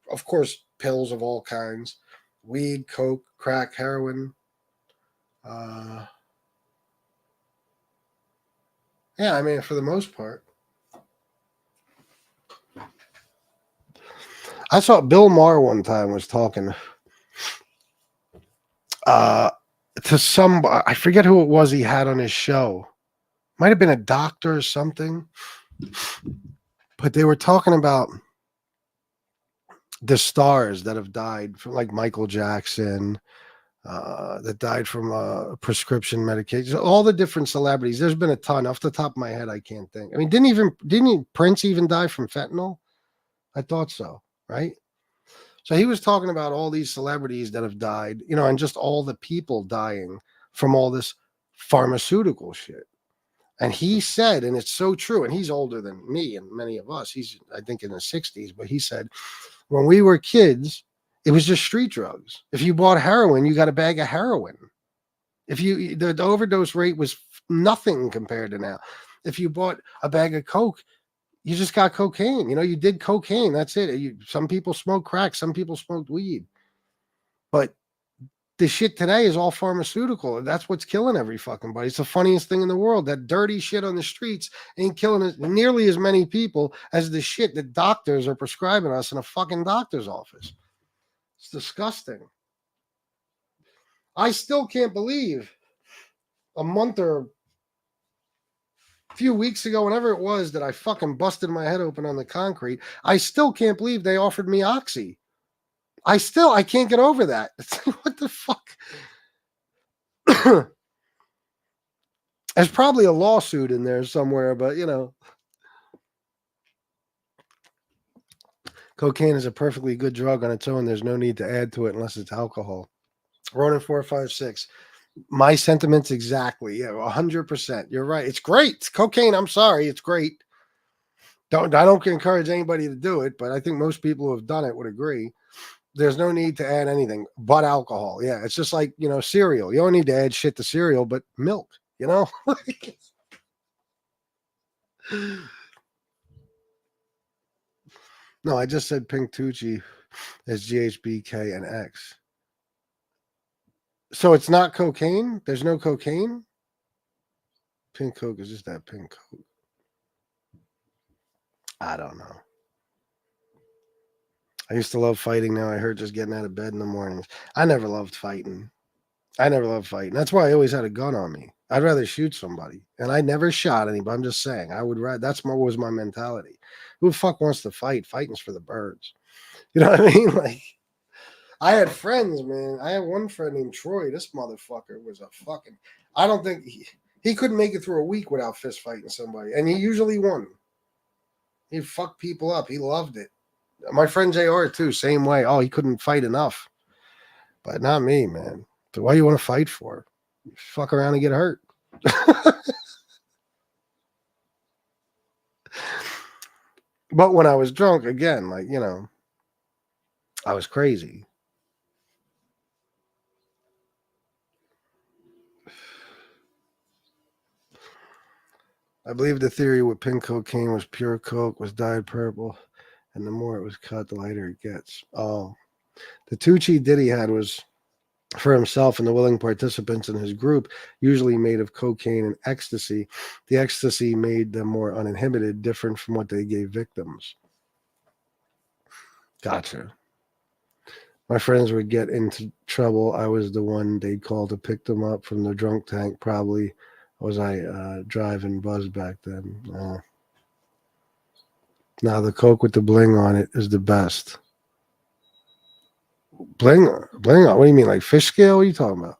of course, pills of all kinds, weed, coke, crack, heroin. Yeah, I mean, for the most part. I saw Bill Maher one time was talking to somebody. I forget who it was he had on his show. Might have been a doctor or something. But they were talking about the stars that have died from, like Michael Jackson, that died from prescription medication. All the different celebrities. There's been a ton. Off the top of my head, I can't think. I mean, didn't Prince even die from fentanyl? I thought so, right? So he was talking about all these celebrities that have died, you know, and just all the people dying from all this pharmaceutical shit. And he said, and it's so true, and he's older than me and many of us. He's, I think, in his 60s, but he said, when we were kids, it was just street drugs. If you bought heroin, you got a bag of heroin. The overdose rate was nothing compared to now. If you bought a bag of Coke, you just got cocaine. You know, you did cocaine. That's it. Some people smoke crack. Some people smoked weed. But the shit today is all pharmaceutical. That's what's killing every fucking body. It's the funniest thing in the world. That dirty shit on the streets ain't killing nearly as many people as the shit that doctors are prescribing us in a fucking doctor's office. It's disgusting. I still can't believe a month or a few weeks ago, whenever it was, that I fucking busted my head open on the concrete. I still can't believe they offered me Oxy. I can't get over that. What the fuck? There's probably a lawsuit in there somewhere, but you know. Cocaine is a perfectly good drug on its own. There's no need to add to it unless it's alcohol. Ronan 456. My sentiments exactly. Yeah, 100%. You're right. It's great. Cocaine, I'm sorry. It's great. I don't encourage anybody to do it, but I think most people who have done it would agree. There's no need to add anything but alcohol. Yeah, it's just like, you know, cereal. You don't need to add shit to cereal, but milk, you know? No, I just said Pink Tucci as GHBK and X. So it's not cocaine? There's no cocaine? Pink Coke is just that pink Coke. I don't know. I used to love fighting. Now I hurt just getting out of bed in the mornings. I never loved fighting. That's why I always had a gun on me. I'd rather shoot somebody. And I never shot anybody. I'm just saying. I would rather. Was my mentality. Who the fuck wants to fight? Fighting's for the birds. You know what I mean? Like, I had friends, man. I had one friend named Troy. This motherfucker was a fucking. I don't think he couldn't make it through a week without fist fighting somebody. And he usually won. He'd fuck people up. He loved it. My friend JR too, same way. Oh, he couldn't fight enough. But not me, man. So what do you want to fight for? Fuck around and get hurt. But when I was drunk, again, like, you know, I was crazy. I believe the theory with pink cocaine was pure coke was dyed purple, and the more it was cut, the lighter it gets. Oh, the Tucci Diddy had was for himself and the willing participants in his group, usually made of cocaine and ecstasy. The ecstasy made them more uninhibited, different from what they gave victims. Gotcha. My friends would get into trouble. I was the one they'd call to pick them up from the drunk tank. Probably was I driving Buzz back then. Now the Coke with the bling on it is the best. Bling on? What do you mean, like fish scale? What are you talking about?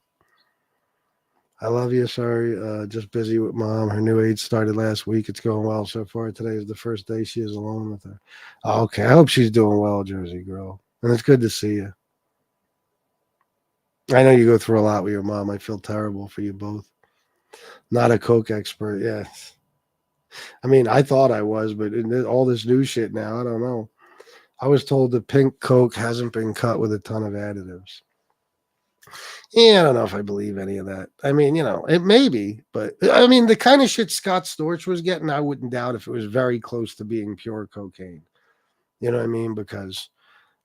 I love you. Sorry, just busy with mom. Her new age started last week. It's going well so far. Today is the first day she is alone with her. Okay, I hope she's doing well, Jersey girl. And it's good to see you. I know you go through a lot with your mom. I feel terrible for you both. Not a Coke expert, yes. I mean, I thought I was, but in all this new shit now, I don't know. I was told the pink Coke hasn't been cut with a ton of additives. Yeah, I don't know if I believe any of that. I mean, you know, it may be, but I mean, the kind of shit Scott Storch was getting, I wouldn't doubt if it was very close to being pure cocaine. You know what I mean? Because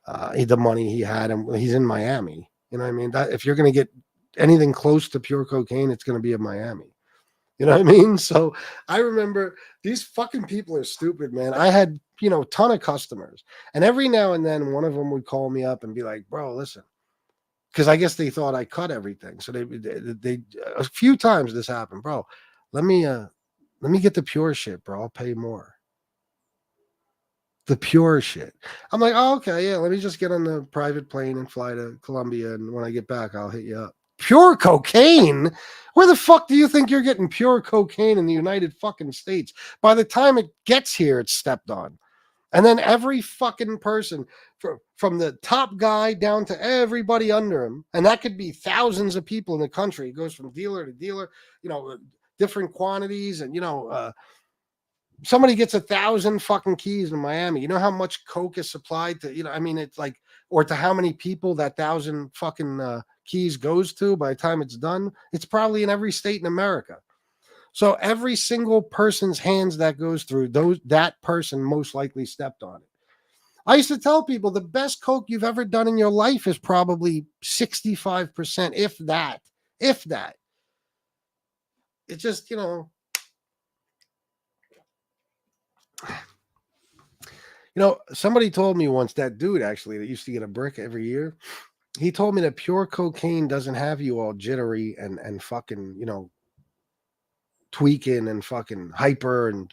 the money he had, and he's in Miami. You know what I mean? That if you're going to get anything close to pure cocaine, it's going to be in Miami. You know what I mean? So I remember these fucking people are stupid, man. I had, you know, a ton of customers, and every now and then one of them would call me up and be like, bro, listen, because I guess they thought I cut everything. So they a few times this happened, bro. Let me get the pure shit, bro. I'll pay more. The pure shit. I'm like, oh, okay, yeah. Let me just get on the private plane and fly to Colombia, and when I get back, I'll hit you up. Pure cocaine? Where the fuck do you think you're getting pure cocaine in the United fucking States? By the time it gets here, it's stepped on. And then every fucking person, from the top guy down to everybody under him, and that could be thousands of people in the country. It goes from dealer to dealer, you know, different quantities. And, you know, somebody gets 1,000 fucking keys in Miami. You know how much Coke is supplied to, you know, I mean, it's like, or to how many people that 1,000 fucking keys goes to by the time it's done. It's probably in every state in America. So every single person's hands that goes through, that person most likely stepped on it. I used to tell people the best Coke you've ever done in your life is probably 65%, if that. It's just, you know, somebody told me once, that dude actually that used to get a brick every year, he told me that pure cocaine doesn't have you all jittery and fucking, you know, tweaking and fucking hyper and,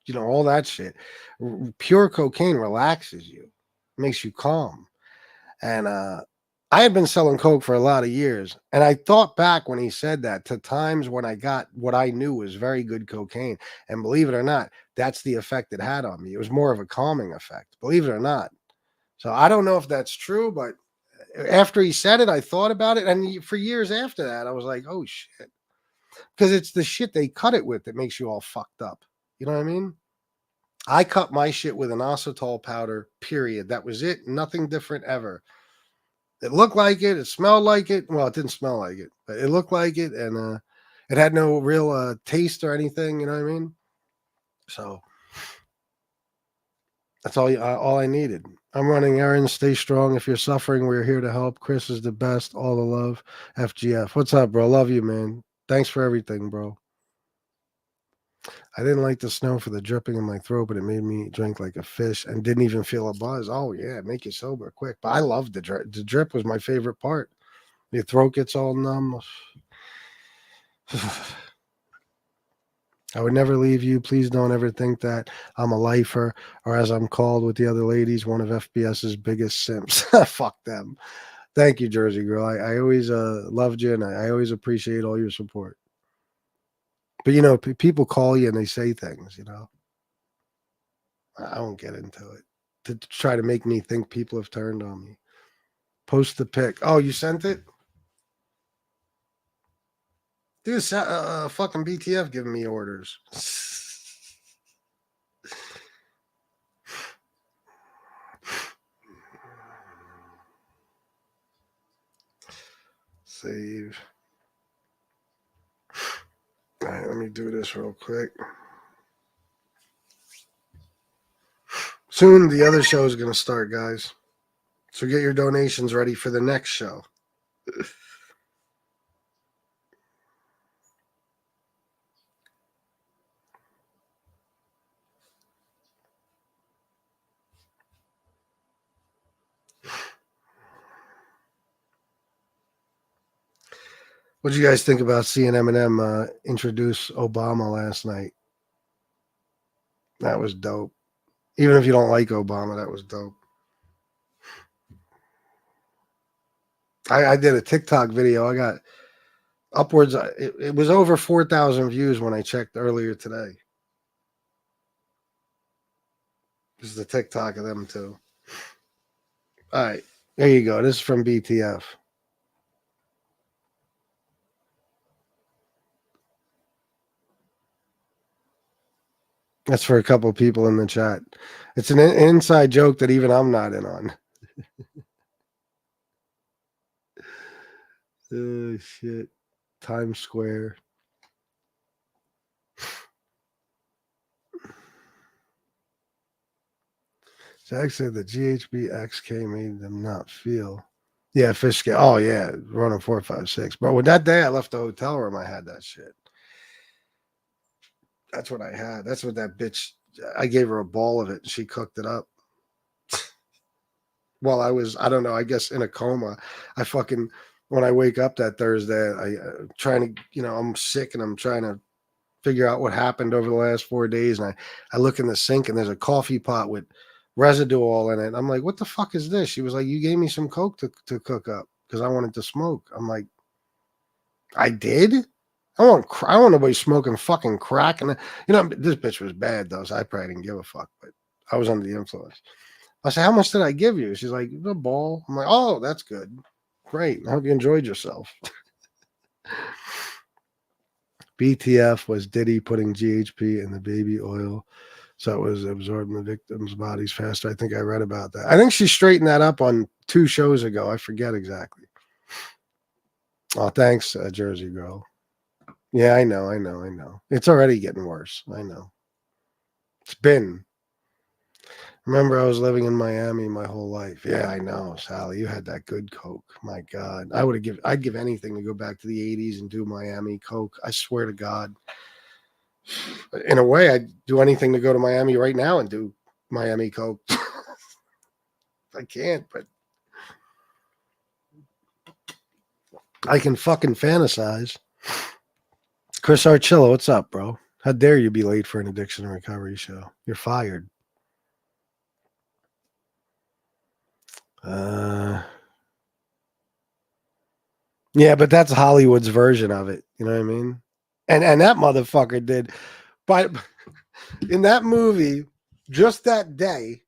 you know, all that shit. Pure cocaine relaxes you, makes you calm. And I had been selling Coke for a lot of years, and I thought back when he said that to times when I got what I knew was very good cocaine. And believe it or not, that's the effect it had on me. It was more of a calming effect, believe it or not. So I don't know if that's true, but after he said it, I thought about it. And for years after that, I was like, oh shit. Because it's the shit they cut it with that makes you all fucked up. You know what I mean? I cut my shit with an inositol powder, period. That was it. Nothing different ever. It looked like it. It smelled like it. Well, it didn't smell like it, but it looked like it. And it had no real taste or anything. You know what I mean? So that's all I needed. I'm running errands. Stay strong. If you're suffering, we're here to help. Chris is the best. All the love. FGF. What's up, bro? Love you, man. Thanks for everything, bro. I didn't like the snow for the dripping in my throat, but it made me drink like a fish and didn't even feel a buzz. Oh, yeah, make you sober quick. But I loved the drip. The drip was my favorite part. Your throat gets all numb. I would never leave you. Please don't ever think that I'm a lifer, or as I'm called with the other ladies, one of FBS's biggest simps. Fuck them. Thank you, Jersey girl. I always loved you, and I always appreciate all your support. But, you know, people call you and they say things, you know. I won't get into it to try to make me think people have turned on me. Post the pic. Oh, you sent it? Dude, fucking BTF giving me orders. Save. All right, let me do this real quick. Soon the other show is going to start, guys. So get your donations ready for the next show. What did you guys think about seeing Eminem introduce Obama last night? That was dope. Even if you don't like Obama, that was dope. I did a TikTok video. I got upwards. It was over 4,000 views when I checked earlier today. This is the TikTok of them too. All right, there you go. This is from BTF. That's for a couple of people in the chat. It's an inside joke that even I'm not in on. Oh, shit. Times Square. Jack said the GHB XK made them not feel. Yeah, fish scale. Oh, yeah. Running 456. Bro, when that day I left the hotel room, I had that shit. That's what I had. That's what that bitch. I gave her a ball of it and she cooked it up. Well, I was, I don't know, I guess in a coma. When I wake up that Thursday, I'm trying to, I'm sick and I'm trying to figure out what happened over the last 4 days. And I look in the sink and there's a coffee pot with residue all in it. I'm like, what the fuck is this? She was like, you gave me some coke to cook up because I wanted to smoke. I'm like, I did? I don't want nobody smoking fucking crack. And this bitch was bad though, so I probably didn't give a fuck, but I was under the influence. I said, how much did I give you? She's like, the ball. I'm like, oh, that's good. Great. I hope you enjoyed yourself. BTF was Diddy putting GHB in the baby oil so it was absorbing the victims' bodies faster. I think I read about that. I think she straightened that up on 2 shows ago. I forget exactly. Oh, thanks, Jersey Girl. Yeah, I know. It's already getting worse. I know. It's been. Remember, I was living in Miami my whole life. Yeah, I know, Sally. You had that good coke. My God, I'd give anything to go back to the 80s and do Miami coke. I swear to God. In a way, I'd do anything to go to Miami right now and do Miami coke. I can't, but I can fucking fantasize. Chris Archillo, what's up, bro? How dare you be late for an addiction and recovery show? You're fired. Yeah, but that's Hollywood's version of it. You know what I mean? And that motherfucker did. But in that movie, just that day,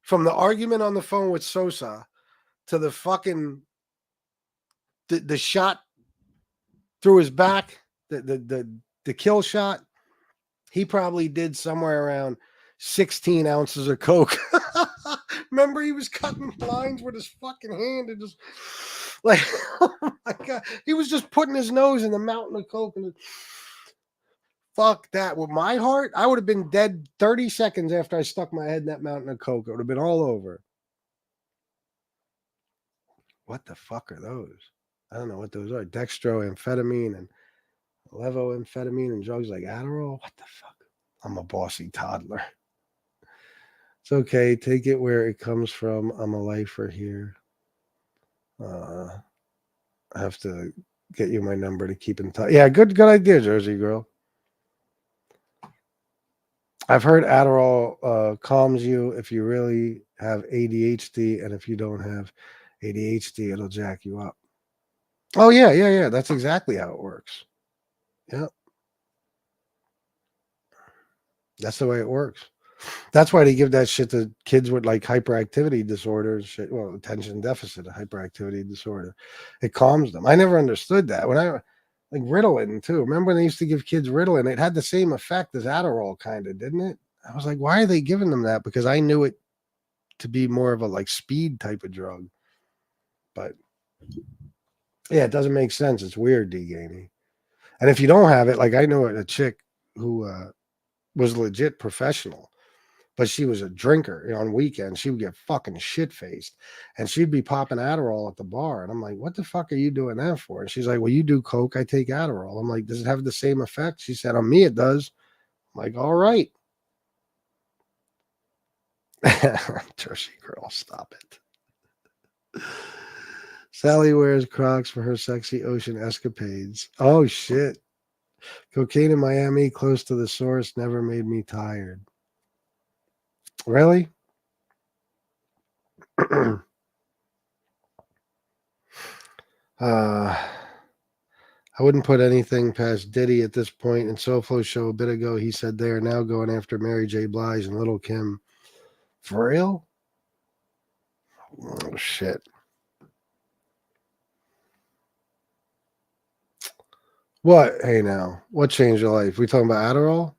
from the argument on the phone with Sosa to the fucking the shot through his back, the kill shot, he probably did somewhere around 16 ounces of coke. Remember, he was cutting lines with his fucking hand and just like, oh my God, he was just putting his nose in the mountain of coke. And fuck that. With my heart, I would have been dead 30 seconds after I stuck my head in that mountain of coke. It would have been all over. What the fuck are those? I don't know what those are. Dextroamphetamine and levoamphetamine and drugs like Adderall. What the fuck? I'm a bossy toddler. It's okay. Take it where it comes from. I'm a lifer here. I have to get you my number to keep in touch. Yeah, good idea, Jersey Girl. I've heard Adderall calms you if you really have ADHD, and if you don't have ADHD, it'll jack you up. Oh, yeah. That's exactly how it works. Yeah. That's the way it works. That's why they give that shit to kids with like hyperactivity disorder and shit. Well, attention deficit, hyperactivity disorder. It calms them. I never understood that. When I like Ritalin too. Remember when they used to give kids Ritalin? It had the same effect as Adderall, kind of, didn't it? I was like, why are they giving them that? Because I knew it to be more of a like speed type of drug. But yeah, it doesn't make sense. It's weird, D-Gamey. And if you don't have it, like I know a chick who was legit professional. but she was a drinker. On weekends, she would get fucking shit faced, and she'd be popping Adderall at the bar. And I'm like, "What the fuck are you doing that for?" And she's like, "Well, you do coke, I take Adderall." I'm like, "Does it have the same effect?" She said, "On me, it does." I'm like, "All right." Jersey girl, stop it. Sally wears Crocs for her sexy ocean escapades. Oh shit. Cocaine in Miami, close to the source, never made me tired. Really? I wouldn't put anything past Diddy at this point. In SoFlo's show a bit ago, he said they are now going after Mary J. Blige and Little Kim. For real? Oh, shit. What? Hey, now. What changed your life? We talking about Adderall?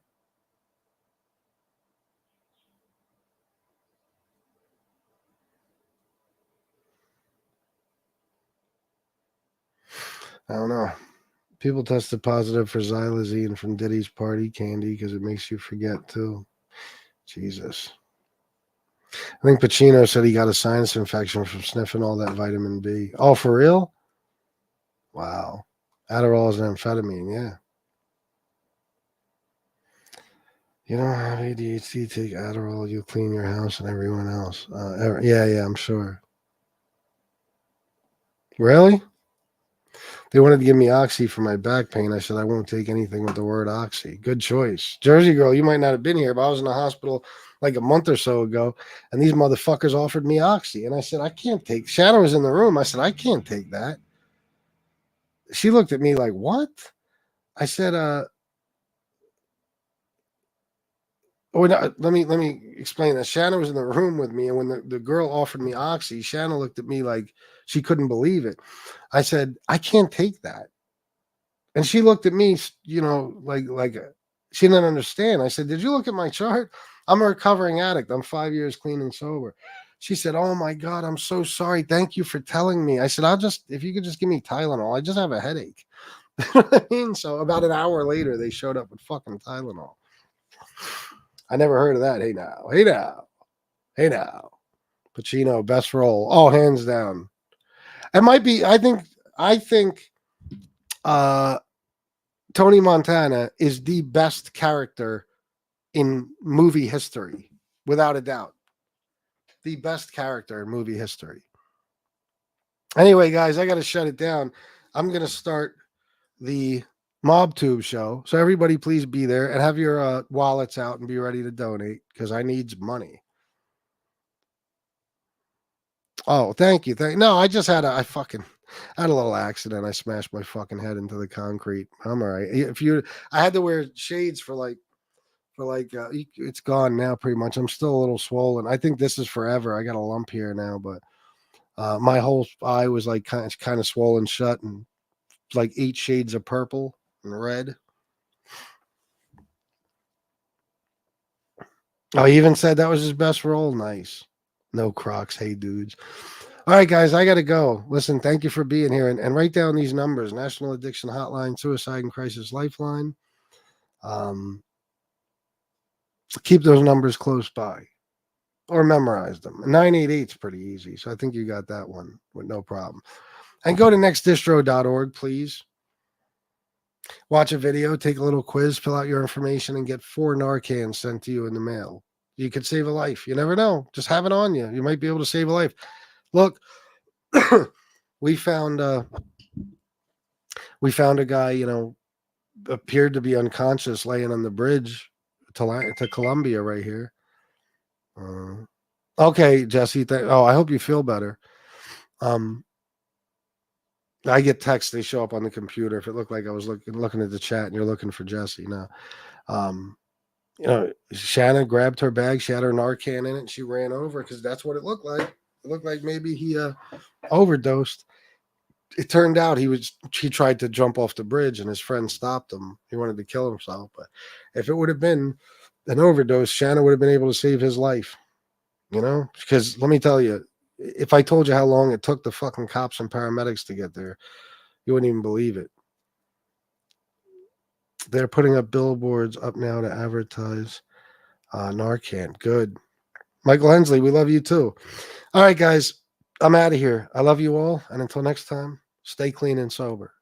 I don't know. People tested positive for xylazine from Diddy's party candy because it makes you forget, too. Jesus. I think Pacino said he got a sinus infection from sniffing all that vitamin B. Oh, for real? Wow. Adderall is an amphetamine, yeah. You don't have ADHD, take Adderall, you clean your house and everyone else. Yeah, I'm sure. Really? They wanted to give me Oxy for my back pain. I said, I won't take anything with the word Oxy. Good choice. Jersey girl, you might not have been here, but I was in the hospital like a month or so ago, and these motherfuckers offered me Oxy. And I said, I can't take. Shannon was in the room. I said, I can't take that. She looked at me like, what? I said, let me explain that. Shannon was in the room with me, and when the girl offered me Oxy, Shannon looked at me like she couldn't believe it. I said, I can't take that. And she looked at me, like she didn't understand. I said, did you look at my chart? I'm a recovering addict. I'm 5 years clean and sober. She said, oh my God, I'm so sorry. Thank you for telling me. I said, if you could just give me Tylenol, I just have a headache. You know what I mean? So about an hour later, they showed up with fucking Tylenol. I never heard of that. Hey now. Pacino, best role. Oh, hands down. It might be, I think Tony Montana is the best character in movie history, without a doubt. The best character in movie history. Anyway, guys, I got to shut it down. I'm going to start the MobTube show. So everybody please be there and have your wallets out and be ready to donate because I needs money. Oh, thank you. No, I just had I had a little accident. I smashed my fucking head into the concrete. I'm all right. I had to wear shades for it's gone now pretty much. I'm still a little swollen. I think this is forever. I got a lump here now, but my whole eye was like kind of swollen shut and like 8 shades of purple and red. Oh, he even said that was his best role. Nice. No Crocs. Hey, dudes. All right, guys, I got to go. Listen, thank you for being here. And write down these numbers: National Addiction Hotline, Suicide and Crisis Lifeline. Keep those numbers close by or memorize them. 988 is pretty easy. So I think you got that one with no problem. And go to nextdistro.org, please. Watch a video, take a little quiz, fill out your information, and get 4 Narcan sent to you in the mail. You could save a life. You never know. Just have it on you. You might be able to save a life. Look, we found a guy, appeared to be unconscious laying on the bridge to Columbia right here. Okay, Jesse. I hope you feel better. I get texts, they show up on the computer. If it looked like I was looking at the chat and you're looking for Jesse. Now, Shannon grabbed her bag, she had her Narcan in it, and she ran over because that's what it looked like. It looked like maybe he overdosed. It turned out he tried to jump off the bridge and his friend stopped him. He wanted to kill himself. But if it would have been an overdose, Shannon would have been able to save his life. Because let me tell you, if I told you how long it took the fucking cops and paramedics to get there, you wouldn't even believe it. They're putting up billboards up now to advertise Narcan. Good. Michael Hensley, we love you too. All right, guys, I'm out of here. I love you all. And until next time, stay clean and sober.